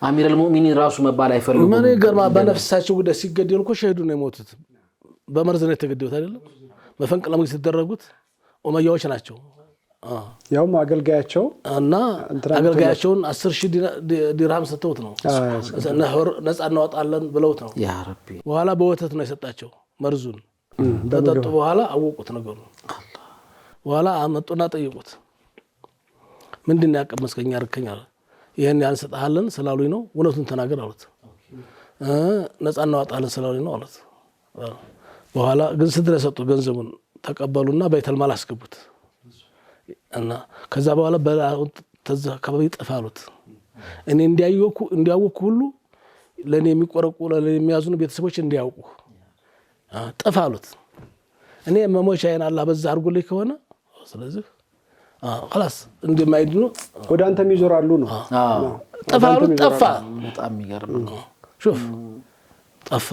Speaker 3: አሚረል ሙእሚኒን ራሱ መባል አይፈልጉም
Speaker 2: ምን ገርማ በነፍሳቸው ጉዳይ ሲገደሉ እኮ ሸሂዱ ነው የሞቱት በመርዝ ነው የተገደሉት አይደለም መፈንቅለ መንግስት ተደረጉት ኡመያዎች ናቸው
Speaker 1: ያውም አገልጋያቸው
Speaker 2: እና አገልጋያቸውን 10000 ዲርሃም ሰጥተውት ነው ነፃ እናወጣለን ብለውት ነው
Speaker 3: ያ ረቢ
Speaker 2: በኋላ በወተት ነው የሰጣቸው መርዙን ተጠጡ በኋላ አወቁት ነገሩ በኋላ አመጡና ጠይቁት ምንድነው ያቀመስከኝ አርከኛል ይሄን ያንሰጣለን ስላሉኝ ነው እውነቱን ተናገር አሉት ነፃ እናወጣለን ስላሉኝ ነው አሉት በኋላ ግን ስድረ ሰጡ ገንዘቡን ተቀበሉና በይተል ማል አስገቡት እና ከዛ በኋላ ተዛ አካባቢ ጠፋሉት እኔ እንዲያውቁ ሁሉ ለኔ የሚቆረቁ ለኔ የሚያዝኑ ቤተሰቦች እንዲያውቁ ጠፋሉት እኔ መሞቻዬን አላህ በዛ አድርጎልኝ ከሆነ ስለዚህ خلاص እንደማይድኑ
Speaker 1: ወደ አንተም ይዞራሉ ነው
Speaker 2: ጠፋሉት ጠፋ
Speaker 3: በጣም የሚገርም ነው
Speaker 2: شوف ጠፋ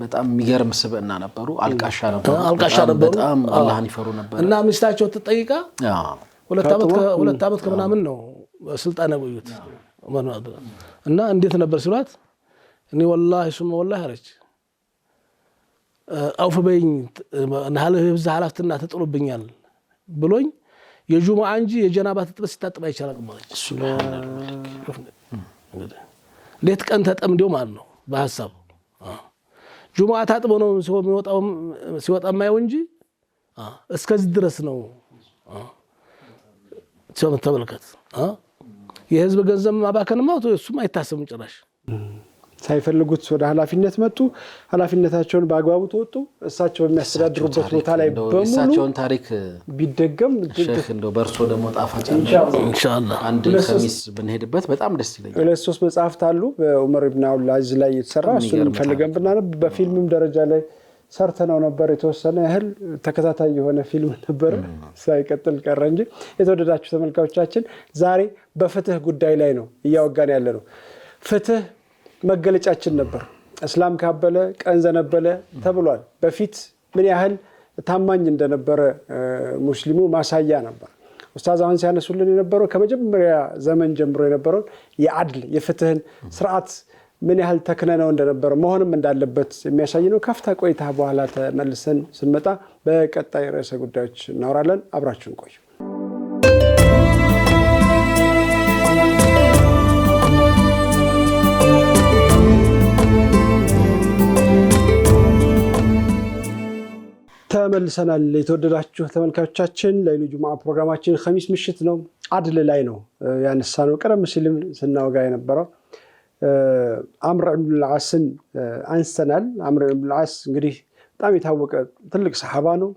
Speaker 3: በጣም የሚገርም ስብዕና ነበሩ አልቃሻ ነበሩ በጣም አላህን ይፈሩ ነበር
Speaker 2: እና ሚስታቸው ተጠይቃ ሁለት ዓመት ከምናምን ነው ስልጣን ያቆዩት እና እንዴት ነበር ሲሏት እኔ والله ሱመ والله አለች አውፍ በይኝ ነሐለ ህብዝ ሐላፍትና ተጥሎብኛል ብሎኝ የጁሙአ እንጂ የጀናባ ተጥበስ ሲታጠብ አይቻልም ማለት ሌት ቀን ተጠምደው ማለት ነው በሐሳብ ጁሙአ ታጥቦ ነው ሲወጣ ማየው እንጂ እስከዚህ ድረስ ነው ተመልከት የህዝብ ገንዘብ ማባከንማ እሱም አይታሰብም ጭራሽ
Speaker 1: ሳይፈልጉት ወደ ኃላፊነት መጡ ኃላፊነታቸውን በአግባቡ ተወጡ እሳቸው በሚያስተዳድሩበት ቦታ ላይ በሙሉ
Speaker 3: እሳቸውን ታሪክ
Speaker 1: ቢደገም
Speaker 3: ሼክ እንደው በርሶ ደግሞ ጣፋጭ
Speaker 2: ኢንሻአላህ
Speaker 3: አንድ ከሚስ ብንሄድበት በጣም ደስ ይለኛል
Speaker 1: ሁለት ሶስት መጽሐፍት አሉ በዑመር ኢብኑ አብዱል አዚዝ ላይ የተሰራ እሱን ፈልገን ብናነብ በፊልምም ደረጃ ላይ ሰርተነው ነበር የተወሰነ ያህል ተከታታይ የሆነ ፊልም ነበር ሳይቀጥል ቀረ እንጂ የተወደዳችሁ ተመልካቾቻችን ዛሬ በፍትህ ጉዳይ ላይ ነው እያወጋን ያለ ነው ፍትህ መገለጫችን ነበር እስላም ካበለ ቀን ዘነበለ ተብሏል በፊት ምን ያህል ታማኝ እንደነበረ ሙስሊሙ ማሳያ ነበር ኡስታዝ አሁን ሲያነሱልን የነበረው ከመጀመሪያ ዘመን ጀምሮ የነበረው የዓድል የፍትህን ስርዓት ምን ያህል ተክነነው እንደነበረ መሆንም እንዳለበት የሚያሳይ ነው ካፍታ ቆይታ በኋላ ተመልሰን ስንመጣ በቀጣይ ርዕሰ ጉዳዮች እናወራለን አብራችሁን ቆዩ ተመልሰናል የተወደዳችሁ ተመልካቾቻችን ለይሉ ጁሙአ ፕሮግራማችን ኸሚስ ምሽት ነው ዓድል ላይ ነው ያነሳነው ቀደም ሲልም ስናወጋ የነበረው አምር ኢብኑ አልዓስን አንስተናል አምር ኢብኑ አልዓስ እንግዲህ በጣም የታወቀ ትልቅ ሰሃባ ነው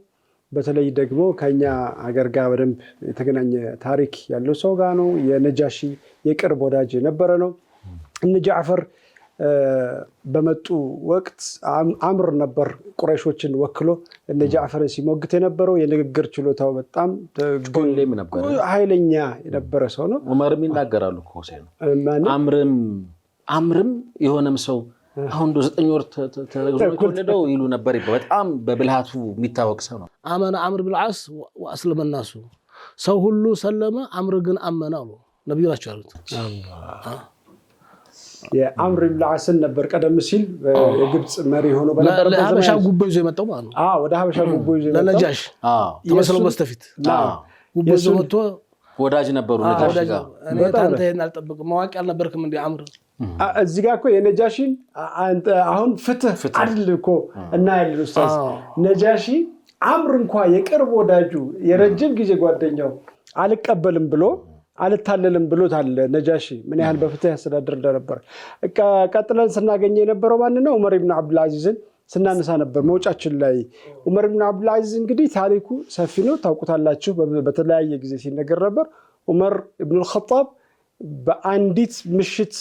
Speaker 1: በተለይ ደግሞ ከኛ ሀገር ጋር በደንብ የተገናኘ ታሪክ ያለው ሰው ጋር ነው የነጃሺ የቅርብ ወዳጅ የነበረ ነው እነ ጃዕፈር በመጡ ወቅት አምር ነበር ቁረይሾችን ወክሎ እነ ጃዕፈርን ሲሞግት የነበረው የንግግር ችሎታው በጣም
Speaker 3: ጎልም ነበር
Speaker 1: ኃይለኛ የነበረ ሰው ነው
Speaker 3: ዑመርም ይናገራሉ እኮ ሁሴን አምርም የሆነም ሰው አሁን 9 ወር ተረግዞ የተወለደው ይሉ ነበር በጣም በብልሃቱ የሚታወቅ ሰው ነው
Speaker 2: አመነ አምር بالعاص واسلم الناس ሰው ሁሉ ሰለመ አምር ግን አመነ አሉ ነብዩ ናቸው አሉት
Speaker 1: የአምር ኢብኑ አልዓስን ነበር ቀደም ሲል የግብጽ መሪ ሆኖ በነበረበት ዘመን
Speaker 2: ለሀበሻ ጉቦ ይዞ የመጣው ማለት ነው
Speaker 1: ወደ ሀበሻ ጉቦ ይዞ የመጣው
Speaker 2: ለነጃሽ ተመስለው በስተፊት ጉቦ ይዞ መጥቶ
Speaker 3: ወዳጅ ነበሩ ነጃሽ ጋር
Speaker 2: እኔ ታንተ አልጠብቅም ማዋቂ አልነበርክም እንዴ አምር
Speaker 1: እዚህ ጋር እኮ የነጃሺን አሁን ፍትህ አይደል እኮ እና ያለው ኡስታዝ ነጃሺ አምር እንኳን የቅርብ ወዳጁ የረጅም ጊዜ ጓደኛው አልቀበልም ብሎ አልታለልም ብሎታል ነጃሺ ምን ያህል በፍትህ ያስተዳድር እንደነበር ቀጥለን ስናገኘ የነበረው ማን ነው ዑመር ኢብኑ አብዱል አዚዝን ስናነሳ ነበር መውጫችን ላይ ዑመር ኢብኑ አብዱል አዚዝ እንግዲህ ታሪኩ ሰፊ ነው ታውቁታላችሁ በተለያየ ጊዜ ሲነገር ነበር ዑመር ኢብኑ አልኸጣብ በአንዲት ምሽት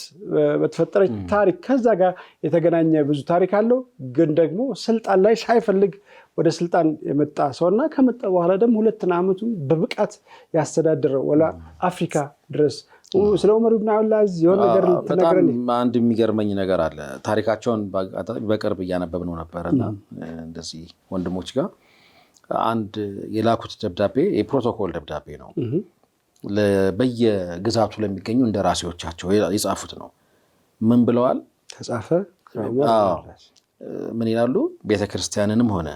Speaker 1: በተፈጠረች ታሪክ ከዛ ጋር የተገናኘ ብዙ ታሪክ አለው ግን ደግሞ ስልጣን ላይ ሳይፈልግ ወደ ስልጣን የመጣ ሰውና ከመጣ በኋላ ደግሞ 2 ዓመቱ በብቃት ያስተዳደረው ወላ አፍሪካ ድረስ ስለ ዑመር ኢብኑ አብዱል አዚዝ የሆነ ነገር ተነግረን
Speaker 3: አንድ የሚገርመኝ ነገር አለ ታሪካቸውን በቅርብ እያነበብነው ነበርና እንደዚህ ወንድሞች ጋር አንድ የላኩት ደብዳቤ የፕሮቶኮል ደብዳቤ ነው በየግዛቱ ለሚገኙ እንደራሴዎቻቸው የጻፉት ነው ምን ብለዋል
Speaker 1: ተጻፈ
Speaker 3: ምን ይላሉ ቤተክርስቲያንንም ሆነ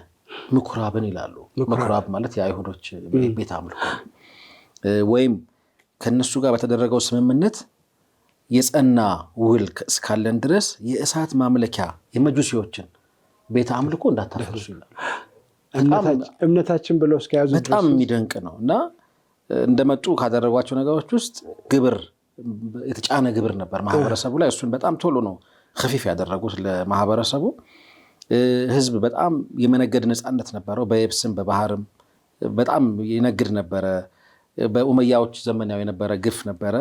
Speaker 3: ምኩራብን ይላሉ ምኩራብ ማለት የአይሁዶች ቤት አምልኮ ወይም ከነሱ ጋር በተደረገው ስምምነት የጸና ውል እስካለን ድረስ የእሳት ማምለኪያ የመጁሲዎችን ቤት አምልኮ እንዳታፈርሱ ይላሉ
Speaker 1: እምነታችን ብለው እስከያዙ
Speaker 3: በጣም የሚደንቅ ነው እና እንደመጡ ካደረጓቸው ነገሮች ውስጥ ግብር የተጫነ ግብር ነበር ማህበረሰቡ ላይ። እሱን በጣም ቶሎ ነው خفيف ያደረጉት ለማህበረሰቡ። ህዝብ በጣም የመነገድ ነፃነት ነበረው። በየብስም በባህርም በጣም ይነግድ ነበረ። በኡመያዎች ዘመን ያው የነበረ ግፍ ነበረ።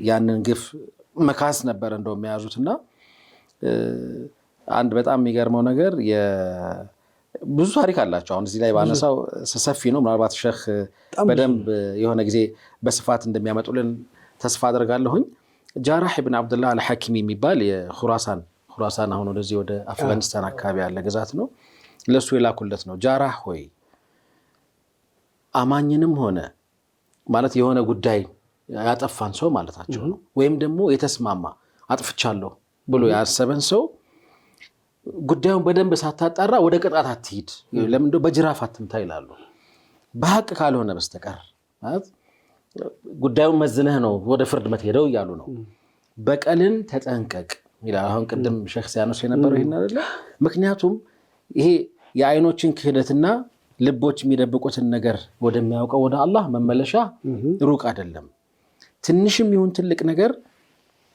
Speaker 3: ያንን ግፍ መካስ ነበር እንደው የሚያዙትና አንድ በጣም የሚገርመው ነገር ብዙ ታሪክ አላቸው። አሁን እዚህ ላይ ባነሳው ሰፊ ነው። ምናልባት ሼህ በደንብ የሆነ ጊዜ በስፋት እንደሚያመጡልን ተስፋ አደርጋለሁኝ። ጃራህ ኢብኑ አብዱላህ አልሐኪሚ የሚባል የኹራሳን አሁን ወደዚህ ወደ አፍጋኒስታን አካባቢ ያለ ግዛት ነው። ለሱ የላኩለት ነው። ጃራህ ሆይ አማኝንም ሆነ ማለት የሆነ ጉዳይ ያጠፋን ሰው ማለታቸው ነው፣ ወይም ደግሞ የተስማማ አጥፍቻለሁ ብሎ ያሰበን ሰው ጉዳዩን በደንብ ሳታጣራ ወደ ቅጣት አትሂድ፣ ለምን እንደው በጅራፍ አትምታ ይላሉ። በሐቅ ካልሆነ በስተቀር ማለት ጉዳዩን መዝነህ ነው ወደ ፍርድ መትሄደው እያሉ ነው። በቀልን ተጠንቀቅ ይላል። አሁን ቅድም ሼህ ሲያነሱ የነበረው ይሄን አይደለ? ምክንያቱም ይሄ የአይኖችን ክህደትና ልቦች የሚደብቁትን ነገር ወደሚያውቀው ወደ አላህ መመለሻ ሩቅ አይደለም። ትንሽም ይሁን ትልቅ ነገር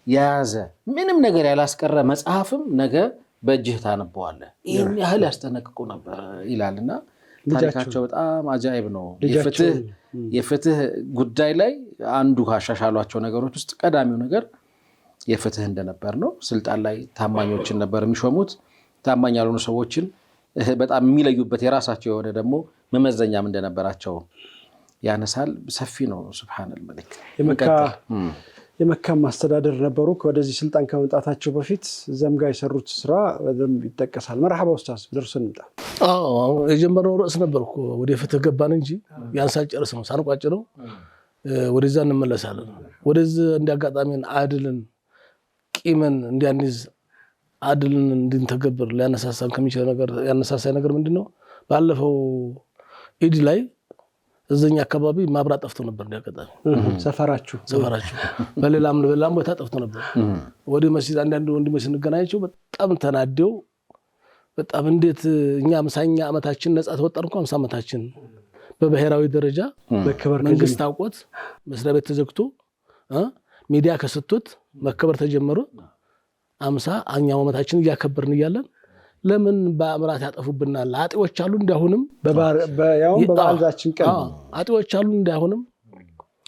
Speaker 3: የያዘ ምንም ነገር ያላስቀረ መጽሐፍም ነገ በእጅህ ታነበዋለህ። ይህን ያህል ያስጠነቅቁ ነበር ይላልና ታሪካቸው በጣም አጃይብ ነው። የፍትህ ጉዳይ ላይ አንዱ ካሻሻሏቸው ነገሮች ውስጥ ቀዳሚው ነገር የፍትህ እንደነበር ነው። ስልጣን ላይ ታማኞችን ነበር የሚሾሙት። ታማኝ ያልሆኑ ሰዎችን በጣም የሚለዩበት የራሳቸው የሆነ ደግሞ መመዘኛም እንደነበራቸው ያነሳል። ሰፊ ነው። ሱብሃነል መሊክ
Speaker 1: የመካ ማስተዳደር ነበሩ። ወደዚህ ስልጣን ከመምጣታቸው በፊት ዘምጋ የሰሩት ስራ በደንብ ይጠቀሳል። መርሐባ ኡስታዝ ደርሰን እንጣ።
Speaker 2: የጀመረው ርዕስ ነበርኩ ወደ ፍትህ ገባን እንጂ ያን ሳንጨርስ ነው ሳንቋጭ ነው ወደዛ እንመለሳለን። ወደዚህ እንዲያጋጣሚን አድልን ቂምን እንዲያንይዝ አድልን እንድንተገብር ሊያነሳሳን ከሚችል ነገር ያነሳሳይ ነገር ምንድነው? ባለፈው ኢድ ላይ እዘኛ አካባቢ ማብራት ጠፍቶ ነበር። እንዲያጋጣሚ
Speaker 1: ሰፈራችሁ
Speaker 2: በሌላም ቦታ ጠፍቶ ነበር። ወደ መስጊድ አንዳንድ ወንድሞች ስንገናኛቸው በጣም ተናደው በጣም እንዴት እኛ 50ኛ ዓመታችን ነፃ ተወጣን እንኳን 50 ዓመታችን በብሔራዊ ደረጃ
Speaker 1: በክብር
Speaker 2: መንግስት አውቆት መስሪያ ቤት ተዘግቶ ሚዲያ ከሰጡት መከበር ተጀመረ። 50ኛ ዓመታችን እያከበርን እያለን ለምን በአምራት ያጠፉብናል? አጤዎች አሉ እንዳሁንም
Speaker 1: በበዓላችን ቀን
Speaker 2: አጤዎች አሉ እንዳሁንም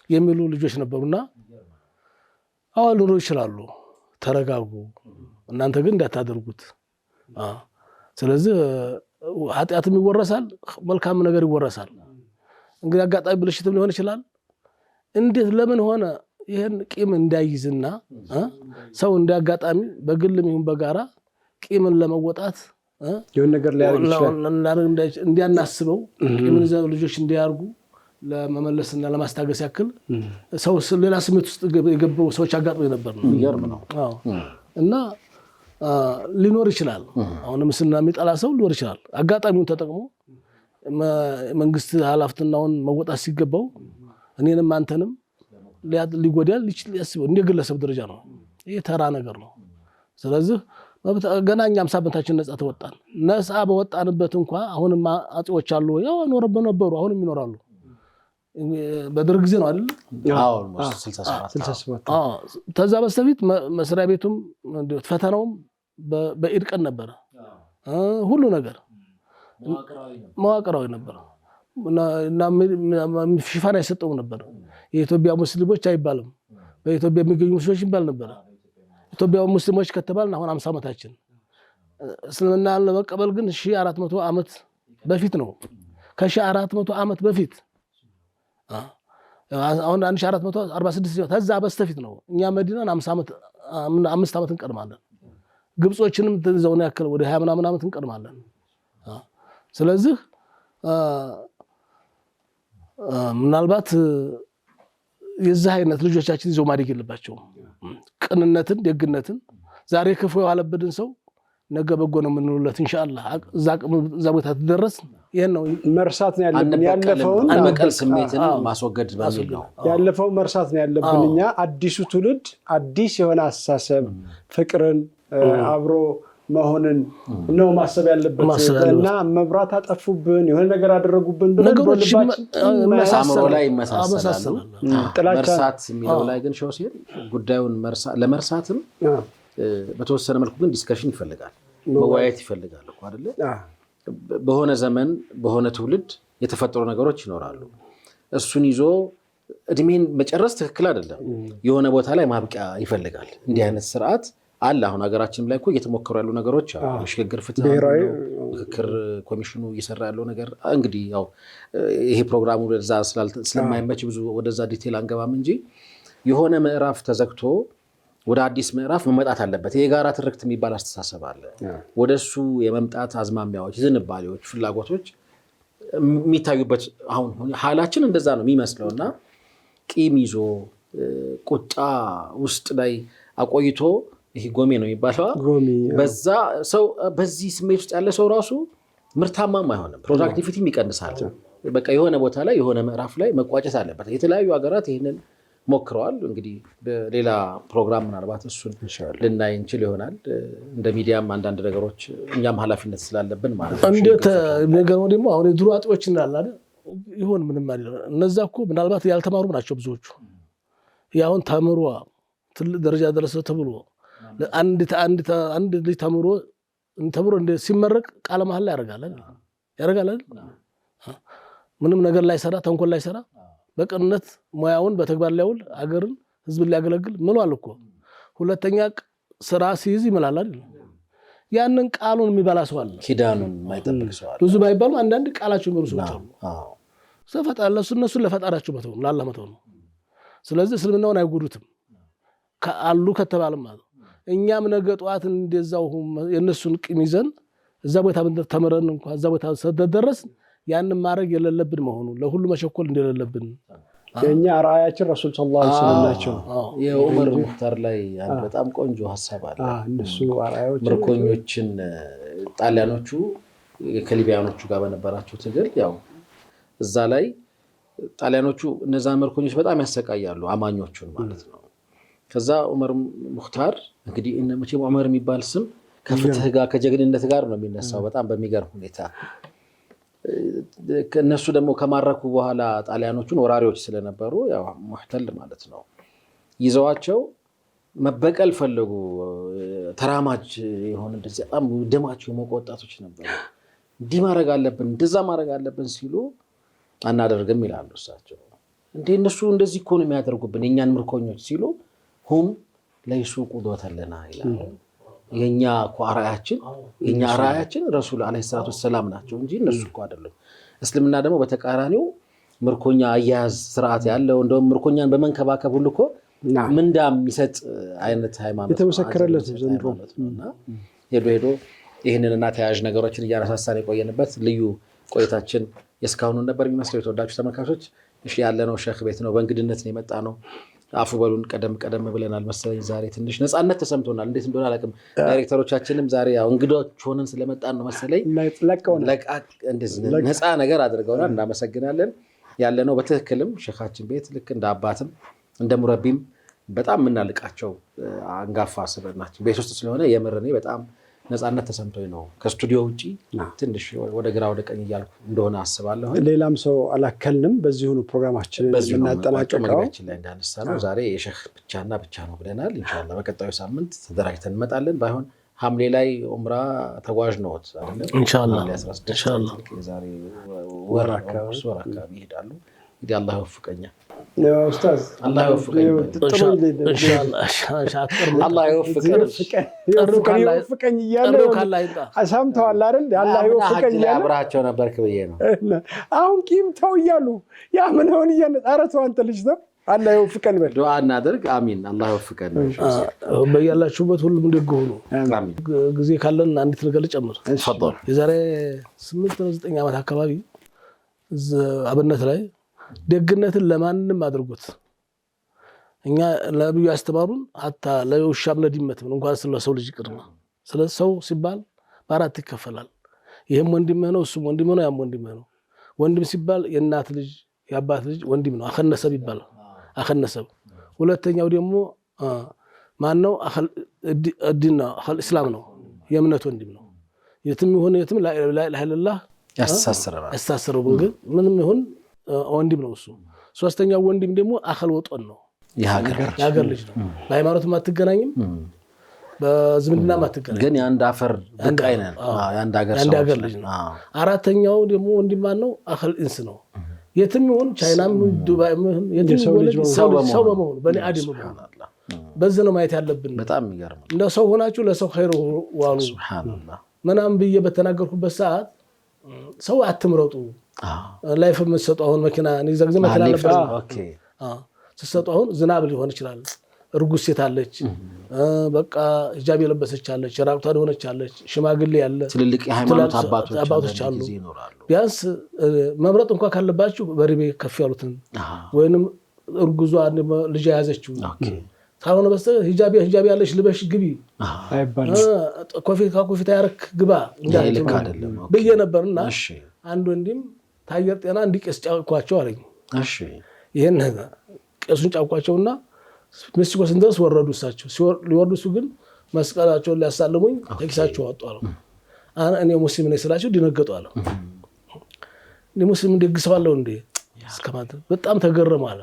Speaker 2: የሚሉ ልጆች ነበሩና አሁን ሊኖሩ ይችላሉ። ተረጋጉ፣ እናንተ ግን እንዳታደርጉት። ስለዚህ ኃጢአትም ይወረሳል፣ መልካም ነገር ይወረሳል። እንግዲህ አጋጣሚ ብልሽትም ሊሆን ይችላል። እንዴት ለምን ሆነ? ይሄን ቂም እንዳይዝና ሰው እንዳጋጣሚ በግልም ይሁን በጋራ ቂምን ለመወጣት
Speaker 1: የሆነ ነገር ላይ
Speaker 2: እንዲያናስበው ቂምን ዘው ልጆች እንዲያርጉ ለመመለስና ለማስታገስ ያክል ሰው ሌላ ስሜት ውስጥ የገባው ሰዎች አጋጥሞ ነበር ነው።
Speaker 3: ይገርም ነው።
Speaker 2: እና ሊኖር ይችላል። አሁን ምስልና የሚጠላ ሰው ሊኖር ይችላል። አጋጣሚውን ተጠቅሞ መንግስት ኃላፊነቱን መወጣት ሲገባው እኔንም አንተንም ሊጎዳል ሊያስበው እንደ ግለሰብ ደረጃ ነው። ይሄ ተራ ነገር ነው። ስለዚህ ገና እኛም 50 ዓመታችን ነፃ ተወጣን። ነፃ በወጣንበት እንኳን አሁንም አጤዎች አሉ፣ ያው ነበሩ፣ አሁንም ይኖራሉ። በደርግ ጊዜ ነው አይደል?
Speaker 3: አዎ 67
Speaker 2: ተዛ በስተፊት መስሪያ ቤቱም ፈተናውም በኢድ ቀን ነበር። ሁሉ ነገር መዋቅራዊ ነበር እና ሽፋን አይሰጠውም ነበር። የኢትዮጵያ ሙስሊሞች አይባልም፣ በኢትዮጵያ የሚገኙ ሙስሊሞች ይባል ነበር። ኢትዮጵያ ሙስሊሞች ከተባልን አሁን 50 ዓመታችን። እስልምና ለመቀበል ግን 1400 ዓመት በፊት ነው። ከ1400 ዓመት በፊት አሁን 1446 ተዛ በስተፊት ነው። እኛ መዲናን 5 ዓመት እንቀድማለን። ግብጾችንም ተዛውና ያከለ ወደ 20 ምናምን ዓመት እንቀድማለን። ስለዚህ ምናልባት የዛ አይነት ልጆቻችን ይዘው ማደግ የለባቸውም። ቅንነትን፣ ደግነትን ዛሬ ክፉ ያለበድን ሰው ነገ በጎ ነው የምንውለት ኢንሻአላህ። እዛ ቦታ ተደረስ። ይሄን ነው
Speaker 1: መርሳት ነው ያለብን። ያለፈውን
Speaker 3: አንመቀል ስሜትን ማስወገድ በሚል ነው
Speaker 1: ያለፈው መርሳት ነው ያለብን። እኛ አዲሱ ትውልድ አዲስ የሆነ አስተሳሰብ፣ ፍቅርን፣ አብሮ መሆንን ነው ማሰብ ያለበት እና መብራት አጠፉብን የሆነ ነገር አደረጉብን ብለን በልባችን
Speaker 3: አእምሮ ላይ ይመሳሰላሉ። መርሳት የሚለው ላይ ግን ሾሲል ጉዳዩን ለመርሳትም በተወሰነ መልኩ ግን ዲስከሽን ይፈልጋል፣ መወያየት ይፈልጋል እኮ አይደለ? በሆነ ዘመን በሆነ ትውልድ የተፈጠሩ ነገሮች ይኖራሉ። እሱን ይዞ እድሜን መጨረስ ትክክል አይደለም። የሆነ ቦታ ላይ ማብቂያ ይፈልጋል። እንዲህ አይነት ስርዓት አለ። አሁን ሀገራችንም ላይ እኮ እየተሞከሩ ያሉ ነገሮች አሉ። ሽግግር ፍትህ ምክክር ኮሚሽኑ እየሰራ ያለው ነገር እንግዲህ ያው ይሄ ፕሮግራሙ ወደዛ ስለማይመች ብዙ ወደዛ ዲቴል አንገባም እንጂ የሆነ ምዕራፍ ተዘግቶ ወደ አዲስ ምዕራፍ መመጣት አለበት። የጋራ ትርክት የሚባል አስተሳሰብ አለ። ወደሱ የመምጣት አዝማሚያዎች፣ ዝንባሌዎች፣ ፍላጎቶች የሚታዩበት አሁን ሐላችን እንደዛ ነው የሚመስለውና ቂም ይዞ ቁጣ ውስጥ ላይ አቆይቶ ይሄ ጎሜ ነው የሚባለው። በዛ ሰው በዚህ ስሜት ውስጥ ያለ ሰው ራሱ ምርታማም አይሆንም፣ ፕሮዳክቲቪቲም ይቀንሳል። በቃ የሆነ ቦታ ላይ የሆነ ምዕራፍ ላይ መቋጨት አለበት። የተለያዩ ሀገራት ይህንን ሞክረዋል። እንግዲህ በሌላ ፕሮግራም ምናልባት እሱን ልናይ እንችል ይሆናል። እንደ ሚዲያም አንዳንድ ነገሮች እኛም ኃላፊነት ስላለብን ማለት ነው።
Speaker 2: እንዴት ነገርው ደግሞ አሁን የድሮ አጥዎች እንዳለ አይደል ይሆን ምንም አይደለም። እነዛ እኮ ምናልባት ያልተማሩ ናቸው ብዙዎቹ። ያውን ተምሮ ትልቅ ደረጃ ደረሰ ተብሎ አንድ ልጅ ተምሮ እንደ ሲመረቅ ቃለ መሐላ ያደርጋል። ምንም ነገር ላይ ሰራ ተንኮል ላይ ሰራ በቅንነት ሙያውን በተግባር ሊያውል አገርን ህዝብን ሊያገለግል ምሏል እኮ። ሁለተኛ ስራ ሲይዝ ይምላል አይደል? ያንን ቃሉን የሚበላ ሰው አለ፣
Speaker 3: ኪዳኑን የማይጠብቅ ሰው አለ።
Speaker 2: ብዙ ባይባሉ አንዳንድ ቃላቸው የሚበሉ ሰዎች አሉ። ሰፈጣለሱ እነሱን ለፈጣራቸው መተው ለአላህ መተው ነው። ስለዚህ እስልምናውን አይጎዱትም አሉ ከተባለ ማለት እኛም ነገ ጧት እንደዛው የነሱን ቂም ይዘን እዛ ቦታ ተመረን እንኳን እዛ ቦታ ተደረስን ያንን ማድረግ የሌለብን መሆኑ ለሁሉ መቸኮል እንደሌለብን
Speaker 1: የኛ ራአያችን ረሱል ሰለላሁ ዐለይሂ ወሰለም ናቸው።
Speaker 3: የዑመር ሙክታር ላይ አንድ በጣም ቆንጆ ሐሳብ አለ።
Speaker 1: እነሱ ራአዮች
Speaker 3: ምርኮኞችን ጣሊያኖቹ ከሊቢያኖቹ ጋር በነበራቸው ትግል ያው እዛ ላይ ጣሊያኖቹ እነዛ ምርኮኞች በጣም ያሰቃያሉ አማኞቹን ማለት ነው። ከዛ ዑመር ሙክታር እንግዲህ መቼም ዑመር የሚባል ስም ከፍትህ ጋር ከጀግንነት ጋር ነው የሚነሳው በጣም በሚገርም ሁኔታ። እነሱ ደግሞ ከማረኩ በኋላ ጣሊያኖቹን ወራሪዎች ስለነበሩ ያው ሙህተል ማለት ነው ይዘዋቸው መበቀል ፈለጉ። ተራማጅ የሆነ እንደዚህ በጣም ደማቸው የሞቀ ወጣቶች ነበሩ። እንዲህ ማድረግ አለብን እንደዛ ማድረግ አለብን ሲሉ አናደርግም ይላሉ እሳቸው። እንዴ እነሱ እንደዚህ እኮ ነው የሚያደርጉብን የኛን ምርኮኞች ሲሉ ሁም ለይሱ ቁዶተለና ይላሉ። የኛ ቋራያችን የኛ ራያችን ረሱል አለይሂ ሰላቱ ሰላም ናቸው እንጂ እነሱ እኮ አይደለም። እስልምና ደግሞ በተቃራኒው ምርኮኛ አያያዝ ስርዓት ያለው እንደውም ምርኮኛን በመንከባከብ ሁሉ እኮ ምንዳም የሚሰጥ አይነት ሃይማኖት
Speaker 1: የተመሰከረለት ዘንድሮ
Speaker 3: ሄዶ ይህንንና ተያያዥ ነገሮችን እያነሳሳን የቆየንበት ልዩ ቆይታችን የስካሁኑን ነበር የሚመስለው። የተወዳችሁ ተመልካቾች እሺ ያለነው ሼክ ቤት ነው፣ በእንግድነት ነው የመጣ ነው። አፉ በሉን ቀደም ብለናል መሰለኝ። ዛሬ ትንሽ ነፃነት ተሰምቶናል። እንዴት እንደሆነ አላውቅም። ዳይሬክተሮቻችንም ዛሬ ያው እንግዶች ሆነን ስለመጣን ነው መሰለኝ ነፃ ነገር አድርገውናል። እናመሰግናለን። ያለነው በትክክልም ሼኻችን ቤት ልክ እንደ አባትም እንደ ሙረቢም በጣም የምናልቃቸው አንጋፋ ስብዕናችን ቤት ውስጥ ስለሆነ የምር እኔ በጣም ነፃነት ተሰምቶኝ ነው ከስቱዲዮ ውጪ ትንሽ ወደ ግራ ወደ ቀኝ እያልኩ እንደሆነ አስባለሁ።
Speaker 1: ሌላም ሰው አላከልንም። በዚሁኑ ፕሮግራማችንን እናጠናቀቀው
Speaker 3: መግቢያችን ላይ እንዳነሳ ነው ዛሬ የሼክ ብቻ ነው ብለናል። ኢንሻአላህ በቀጣዩ ሳምንት ተደራጅተን እንመጣለን። ባይሆን ሐምሌ ላይ ዑምራ ተጓዥ ነዎት አይደል?
Speaker 2: ኢንሻአላህ
Speaker 3: ዛሬ ወር አካባቢ ይሄዳሉ። እንግዲህ አላህ ይወፍቀኛ
Speaker 1: ኡስታዝ
Speaker 3: አላህ ይወፍቀኝ አላህ
Speaker 1: ይወፍቀኝ እያለ ሰምተዋል አይደል? አላህ ይወፍቀኝ እያለ
Speaker 3: አብራቸው ነበር ክብዬ ነው።
Speaker 1: አሁን ቂም ተው እያሉ ያምነውን ኧረ ተው አንተ ልጅ ነው። አላህ ይወፍቀን በል
Speaker 3: ዱዓ እናድርግ። አሚን አላህ ይወፍቀን።
Speaker 2: በያላችሁበት ሁሉም ደግ ሆኑ። ጊዜ ካለን አንዲት ነገር ልጨምር።
Speaker 3: ተፈضل
Speaker 2: የዛሬ 8-9 ዓመት አካባቢ አብነት ላይ ደግነትን ለማንም አድርጉት እኛ ለነብዩ ያስተማሩን አታ ለውሻም ለድመትም እንኳን ስለሰው ልጅ ይቅርና ስለ ሰው ሲባል በአራት ይከፈላል። ይሄም ወንድም ነው እሱም ወንድም ነው ያም ወንድም ነው። ወንድም ሲባል የእናት ልጅ የአባት ልጅ ወንድም ነው አኸነሰብ ይባላል። አኸነሰብ ሁለተኛው ደግሞ ማን ነው? ዲንና እስላም ነው የእምነት ወንድም ነው የትም ይሁን የትም ላ ኢላሃ ኢላላህ ያስተሳሰረው ግን ምንም ይሁን ወንድም ነው እሱ ሶስተኛው ወንድም ደግሞ አኸል ወጦን ነው የሀገር ልጅ ነው በሃይማኖት ማትገናኝም በዝምድና ማትገናኝ
Speaker 3: ግን የአንድ አፈር በቃይ ነን የአንድ ሀገር ልጅ ነው
Speaker 2: አራተኛው ደግሞ ወንድም ማን ነው አኸል ኢንስ ነው የትም ይሁን ቻይናም ዱባይም የትም ይሁን ሰው በመሆኑ በኔ አደም በመሆኑ በዚህ ነው ማየት ያለብን
Speaker 3: በጣም ይገርም
Speaker 2: እንደ ሰው ሆናችሁ ለሰው ኸይር ዋሉ
Speaker 3: ሱብሃንአላህ
Speaker 2: ምናምን ብዬ በተናገርኩበት ሰዓት ሰው አትምረጡ ላይፍ መስጠቱ አሁን መኪና እኔ ዘግዘ መኪና ነበር
Speaker 3: ኦኬ
Speaker 2: ተሰጡ አሁን ዝናብ ሊሆን ይችላል እርጉዝ ሴት አለች በቃ ሂጃብ የለበሰች አለች ራቁቷን ሆነች አለች ሽማግሌ ያለ
Speaker 3: ትልልቅ የሃይማኖት አባቶች
Speaker 2: አሉ ቢያንስ መምረጥ እንኳን ካለባችሁ በሪቤ ከፍ ያሉትን ወይንም እርጉዟ ልጅ ያዘችው ታውነ በስተቀር ሂጃብ ያለሽ ልበሽ ግቢ
Speaker 1: አይባልም
Speaker 2: ኮፊታ ያረክ ግባ
Speaker 3: እንዳልክ አይደለም
Speaker 2: በየ ነበርና አንድ ወንድም ታየር ጤና እንዲቀስ ጫውቋቸው አለኝ
Speaker 3: እሺ
Speaker 2: ይሄን ቀሱን ጫውቋቸውና መስኮስ እንደስ ወረዱ እሳቸው ሊወርዱሱ ግን መስቀላቸውን ሊያሳልሙኝ ተኪሳቸው አጣሉ እኔ ሙስሊም ነኝ ስላቸው ደነገጡ አለ እኔ ሙስሊም ደግሰዋለሁ እንዴ እስከማት በጣም ተገረሙ አለ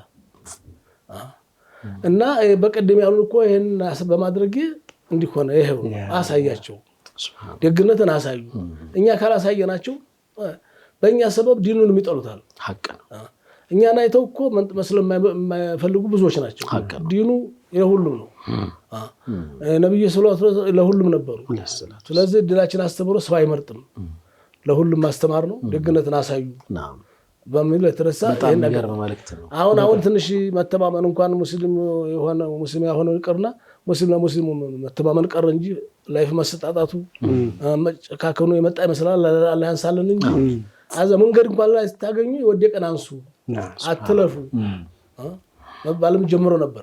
Speaker 2: እና በቀደም ያሉን እኮ ይሄን በማድረግ እንዲሆነ ይሄው አሳያቸው ደግነትን አሳዩ እኛ ካላሳየናቸው በእኛ ሰበብ ዲኑን የሚጠሉታል
Speaker 3: ሐቅ ነው
Speaker 2: እኛ ናይተው እኮ መስለም የማይፈልጉ ብዙዎች ናቸው ዲኑ የሁሉም ነው ነብዩ ሰለላሁ ዐለይሂ ወሰለም ለሁሉም ነበሩ ስለዚህ ዲናችን አስተምሮ ሰው አይመርጥም ለሁሉም ማስተማር ነው ደግነትን አሳዩ በሚል የተረሳ ይሄን ነገር አሁን ትንሽ መተማመን እንኳን ሙስሊም ያሆነው ይቀርና ሙስሊም ለሙስሊም መተማመን ቀረ እንጂ ላይፍ መሰጣጣቱ መጨካከኑ የመጣ ይመስላል አላህ ያንሳልን እንጂ አዛ መንገድ እንኳን ላይ ታገኙ ወደቀን አንሱ አትለፉ መባልም ጀምሮ ነበር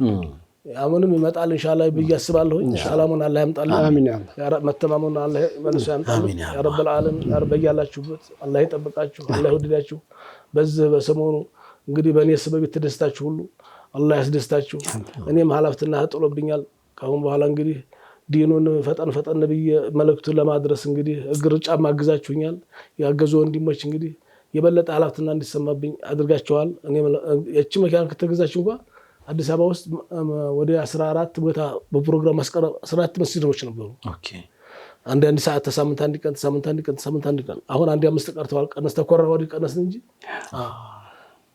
Speaker 2: አሁንም ይመጣል ኢንሻአላህ በያስባለሁ ኢንሻአላህ አላህ ያምጣልን
Speaker 1: አሚን
Speaker 2: ያ ረብ መተማመኑን አላህ መልሶ ያምጣልን ያ ረብል ዓለሚን ያ ረብ ያላችሁበት አላህ ይጠብቃችሁ አላህ ይወድዳችሁ በዚህ በሰሞኑ እንግዲህ በእኔ ሰበብ የተደስታችሁ ሁሉ አላህ ያስደስታችሁ እኔም ሐላፍትና ጥሎብኛል ካሁን በኋላ እንግዲህ ዲኑን ፈጠን ነብይ መልእክቱን ለማድረስ እንግዲህ እግር ጫማ አግዛችሁኛል ያገዙ ወንድሞች እንግዲህ የበለጠ ሐላፍትና እንዲሰማብኝ አድርጋችኋል እኔ እቺ መኪና ከተገዛችሁ እንኳን አዲስ አበባ ውስጥ ወደ 14 ቦታ በፕሮግራም ማስቀረብ 14 መስጊዶች ነበሩ
Speaker 3: ኦኬ
Speaker 2: አንድ ሰዓት ተሳምንት አንድ ቀን አሁን አንድ 5 ቀርተዋል ቀነስ ተኮራ ወዲ ቀነስ እንጂ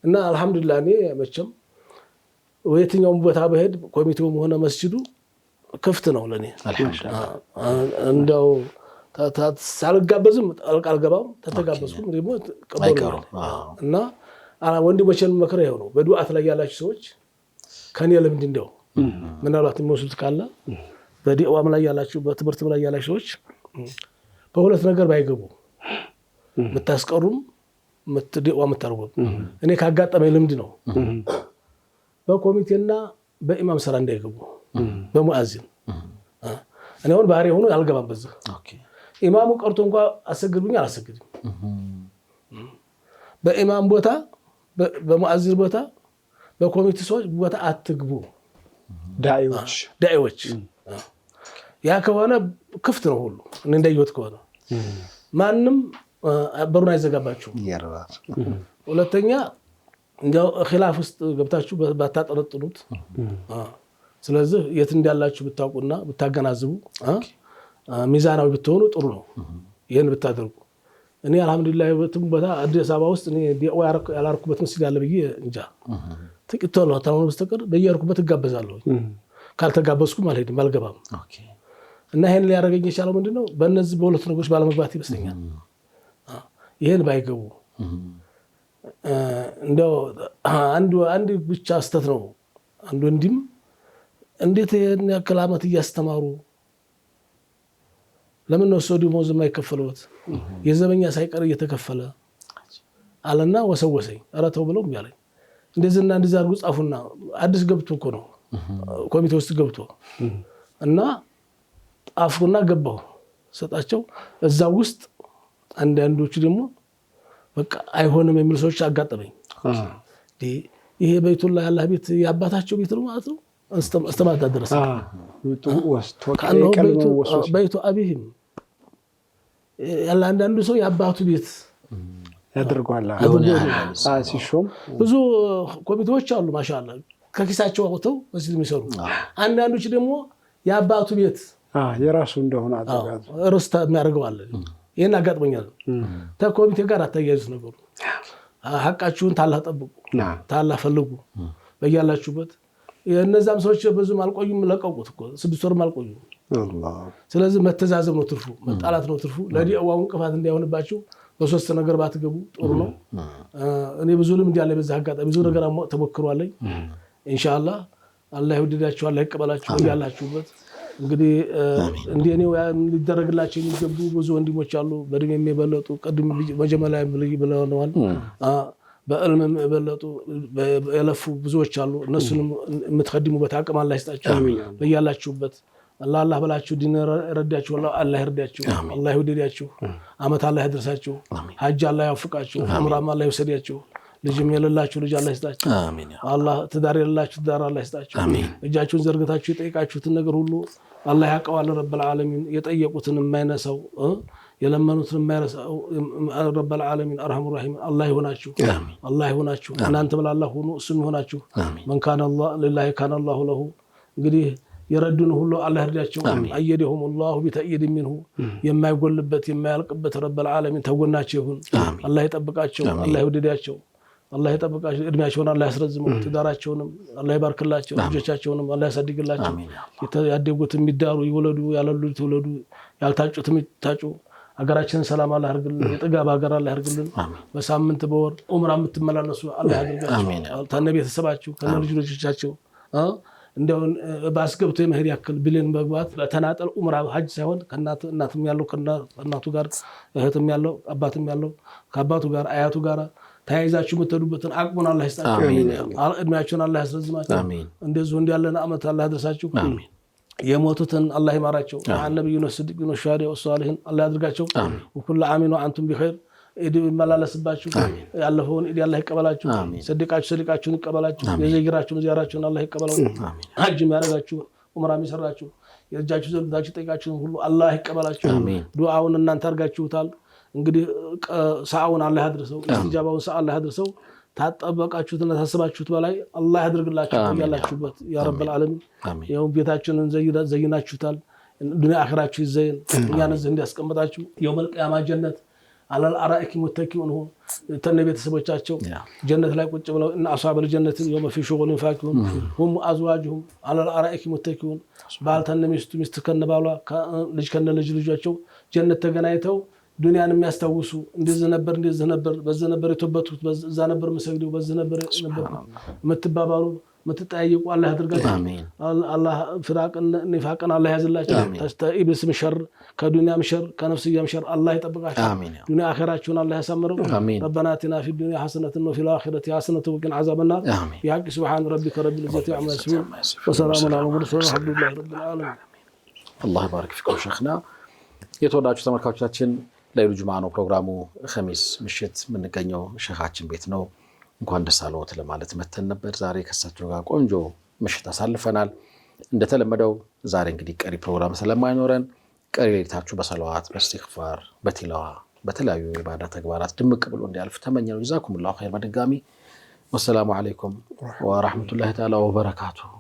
Speaker 2: እና አልহামዱሊላህ እኔ መቼም ወየትኛውም ቦታ በሄድ ኮሚቴውም ሆነ መስጊዱ ክፍት ነው ለኔ
Speaker 3: አልহামዱሊላህ
Speaker 2: እንደው ሳልጋበዝም አልቃልገባም ተተጋበዝኩም ደግሞ ቀበሉ እና ወንድሞቼን መከረ ይሄው ነው በዱዓት ላይ ያላችሁ ሰዎች ከኔ ለምንድን እንደው ምናልባት የሚወስዱት ካለ በዲዋም ላይ ያላችሁ በትምህርትም ላይ ያላችሁ ሰዎች በሁለት ነገር ባይገቡ መታስቀሩም ዲዋ መታርጎት እኔ ካጋጠመኝ ልምድ ነው በኮሚቴና በኢማም ሰራ እንዳይገቡ በሙአዚን እኔ አሁን ባህሪ ሆኖ አልገባም በዛ ኦኬ ኢማሙ ቀርቶ እንኳን አሰግዱኝ አላሰግድም በኢማም ቦታ በሙአዚን ቦታ በኮሚቴ ሰዎች ቦታ አትግቡ ዳኢዎች ያ ከሆነ ክፍት ነው ሁሉ እንደየወት ከሆነ ማንንም በሩን አይዘጋባችሁ
Speaker 3: ይያራል
Speaker 2: ሁለተኛ እንደው ኺላፍ ውስጥ ገብታችሁ ባታጠረጥሩት ስለዚህ የት እንዳላችሁ ብታውቁና ብታገናዝቡ ሚዛናዊ ብትሆኑ ጥሩ ነው ይሄን ብታደርጉ እኔ አልহামዱሊላህ በትም ቦታ አዲስ አበባ ውስጥ እኔ ዲኦ ያላርኩበት መስጊድ አለ ብዬ እንጃ ጥቂት ነው ታውኑ በስተቀር በየርኩበት እጋበዛለሁ ካልተጋበዝኩም አልሄድም አልገባም
Speaker 3: ኦኬ
Speaker 2: እና ይሄን ሊያረጋግኝ የቻለው ምንድነው በእነዚህ በሁለት ነገሮች ባለመግባት ይመስለኛል ይሄን ባይገቡ እንደው አንድ ብቻ ስተት ነው አንዱ እንዲም እንዴት ይሄን ያክል ዓመት እያስተማሩ ለምን ነው ሰው ደሞዝ የማይከፈሉት የዘበኛ ሳይቀር እየተከፈለ አለና ወሰወሰኝ አራተው ብለው ያለኝ እንደዚህና እንደዚህ አድርጉ ጻፉና አዲስ ገብቶ እኮ ነው ኮሚቴ ውስጥ ገብቶ እና ጣፉና ገባው ሰጣቸው እዛው ውስጥ አንዳንዶቹ ደግሞ በቃ አይሆንም የሚሉ ሰዎች አጋጠመኝ ይሄ በይቱላህ አላህ ቤት ያባታቸው ቤት ነው ማለት ነው استمعت درس
Speaker 1: وست وكانوا
Speaker 2: بيت أبيهم ያለ አንዳንዱ ሰው የአባቱ ቤት
Speaker 1: ያደርጓል ሲሾም
Speaker 2: ብዙ ኮሚቴዎች አሉ ማሻአላ ከኪሳቸው አውጥተው መስጊድ የሚሰሩ አንዳንዶች ደግሞ የአባቱ ቤት
Speaker 1: የራሱ እንደሆነ አድርጋት
Speaker 2: ርስታ የሚያደርገው አለ ይሄን አጋጥሞኛል ተኮሚቴ ጋር አታያይዙ ነገሩ ሐቃችሁን ታላህ ጠብቁ ታላህ ፈልጉ በያላችሁበት የነዛም ሰዎች ብዙም አልቆዩም ለቀቁት እኮ 6 ወር አልቆዩ አላህ ስለዚህ መተዛዘብ ነው ትርፉ መጣላት ነው ትርፉ ለዲአዋው እንቅፋት እንዳይሆንባችሁ በሶስት ነገር ባትገቡ ጥሩ ነው እኔ ብዙ ልምድ ያለ በዛ አጋጣሚ ብዙ ነገር ተሞክሯል ኢንሻአላህ አላህ ይወድዳችሁ አላህ ይቀበላችሁ ያላችሁበት እንግዲህ እንደኔው ሊደረግላችሁ የሚገቡ ብዙ ወንድሞች አሉ በድሜ የሚበለጡ ቀድም መጀመሪያ ብለውናል በእልም የበለጡ የለፉ ብዙዎች አሉ እነሱንም የምትخدሙበት አቅም አላህ ይስጣችሁ በያላችሁበት አላህ በላችሁ ዲን ረዳችሁ አላህ ይርዳችሁ አላህ ይወድዳችሁ አመት አላህ ያድርሳችሁ ሐጅ አላህ ያወፍቃችሁ ዑምራም አላህ ይወስዳችሁ ልጅም የሌላችሁ ልጅ አላህ ይስጣችሁ አሜን አላህ ትዳር የሌላችሁ ትዳር አላህ ይስጣችሁ አሜን እጃችሁን ዘርግታችሁ የጠይቃችሁትን ነገር ሁሉ አላህ ያቀዋል ረብል ዓለሚን የጠየቁትን የማይነሳው የለመኑትን የማይረሳው ረብል ዓለሚን አርሐሙ ረሂም አላህ ይሆናችሁ አሜን አላህ ይሆናችሁ እናንተ በላላህ ሆኖ እሱም ይሆናችሁ ማን ካነ አላህ ለላሂ ካነ አላሁ ለሁ እንግዲህ የረዱን ሁሉ አላህ ይርዳቸው አየደሁም አላህ ቢተይድ منه የማይጎልበት የማያልቅበት ረብል ዓለሚን ተጎናቸው ይሁን አላህ ይጠብቃቸው አላህ ይወድዳቸው አላህ ይጠብቃቸው እድሜያቸውን አላህ ያስረዝመው ትዳራቸውንም አላህ ይባርክላቸው ልጆቻቸውንም አላህ ያሳድግላቸው ያደጉት የሚዳሩ ይወለዱ ያለሉት ይወለዱ ያልታጩት የሚታጩ አገራችንን ሰላም አላህ ያርግልን የጥጋብ ሀገር አላህ ያርግልን በሳምንት በወር ዑምራ የምትመላለሱ አላህ ያድርጋችሁ ታነ ቤተሰባችሁ ከነ ልጆቻችሁ እንደው ባስገብቶ የመሄድ ያክል ብለን መግባት ለተናጠል ዑምራ ሐጅ ሳይሆን እናትም ያለው ከእናቱ ጋር እህትም ያለው አባትም ያለው ከአባቱ ጋር አያቱ ጋር ታይዛችሁ የምትሄዱበትን አቅሙን አላህ ይስጣችሁ አሜን እድሜያችሁን አላህ ያስረዝማችሁ አሜን እንደዚሁ እንዲያለና አመት አላህ ያድርሳችሁ አሜን የሞቱትን አላህ ይማራቸው ነብዩና ስዲቁና ሸሃዳ ወሷሊሂን አላህ ያድርጋቸው ወኩሉ አሚን ወአንቱም ቢኸይር ኢድ መላለስባችሁ ያለፈውን ኢድ አላህ ይቀበላችሁ ሰደቃችሁን ይቀበላችሁ የዘይራችሁን ዚያራችሁን አላህ ይቀበላው አሜን ሐጅ የሚያደርጋችሁ ዑምራ የሚሰራችሁ የእጃችሁ ዘብታችሁ ጠይቃችሁን ሁሉ አላህ ይቀበላችሁ አሜን ዱዓውን እናንተ አርጋችሁታል እንግዲህ ሰዓውን አላህ ያድርሰው ኢስቲጃባውን ሰዓ አላህ ያድርሰው ታጠበቃችሁትና ታስባችሁት በላይ አላህ ያድርግላችሁ ያላችሁበት ያ ረብል ዓለሚን ያው ቤታችንን ዘይናችሁታል ዱንያ አኺራችሁ ይዘይን እኛን ዘንድ ያስቀምጣችሁ የውመል ቂያማ ጀነት አላል አራኢክ ሙተኪኡን ተነ ቤተሰቦቻቸው ጀነት ላይ ቁጭ ብለው እና አሷበል ጀነት የውመ ፊ ሹጉልን ፋኪሁን ሁም አዝዋጁሁም አላል አራኢክ ሙተኪኡን ባልተነ ሚስት ከነባሏ ልጅ ከነ ልጆቻቸው ጀነት ተገናኝተው ዱንያን የሚያስታውሱ እንደዚህ ነበር በዛ ነበር የተወበቱት በዛ ነበር መሰግደው በዛ ነበር መተባባሩ መተጣየቁ አላህ ያድርጋችሁ አሜን አላህ ፍራቅን ንፋቅን አላህ ያዝላችሁ ተኢብስ ምሸር ከዱንያም ሸር ከነፍስያም ሸር አላህ ይጠብቃችሁ አሜን ዱንያ አኺራችሁን አላህ ያሳምረው ربنا آتنا في الدنيا حسنة وفي الآخرة حسنة وقنا عذاب النار بحق سبحان ربك رب العزة عما يصفون وسلام على المرسلين والحمد لله رب العالمين الله يبارك فيكم شيخنا የተወዳችሁ ተመልካቾቻችን ለይሉ ጁምዓ ነው ፕሮግራሙ ኸሚስ ምሽት ምንገኘው ሸኻችን ቤት ነው እንኳን ደስ አለዎት ለማለት መተን ነበር ዛሬ ከሳቸው ጋር ቆንጆ ምሽት አሳልፈናል እንደተለመደው ዛሬ እንግዲህ ቀሪ ፕሮግራም ስለማይኖረን ቀሪ ሌሊታችሁ በሰላዋት በእስትግፋር በቲላዋ በተለያዩ የኢባዳ ተግባራት ድምቅ ብሎ እንዲያልፍ ተመኘው ጀዛኩሙላሁ ኸይር በድጋሚ ወሰላሙ አለይኩም ወራህመቱላሂ ተዓላ ወበረካቱሁ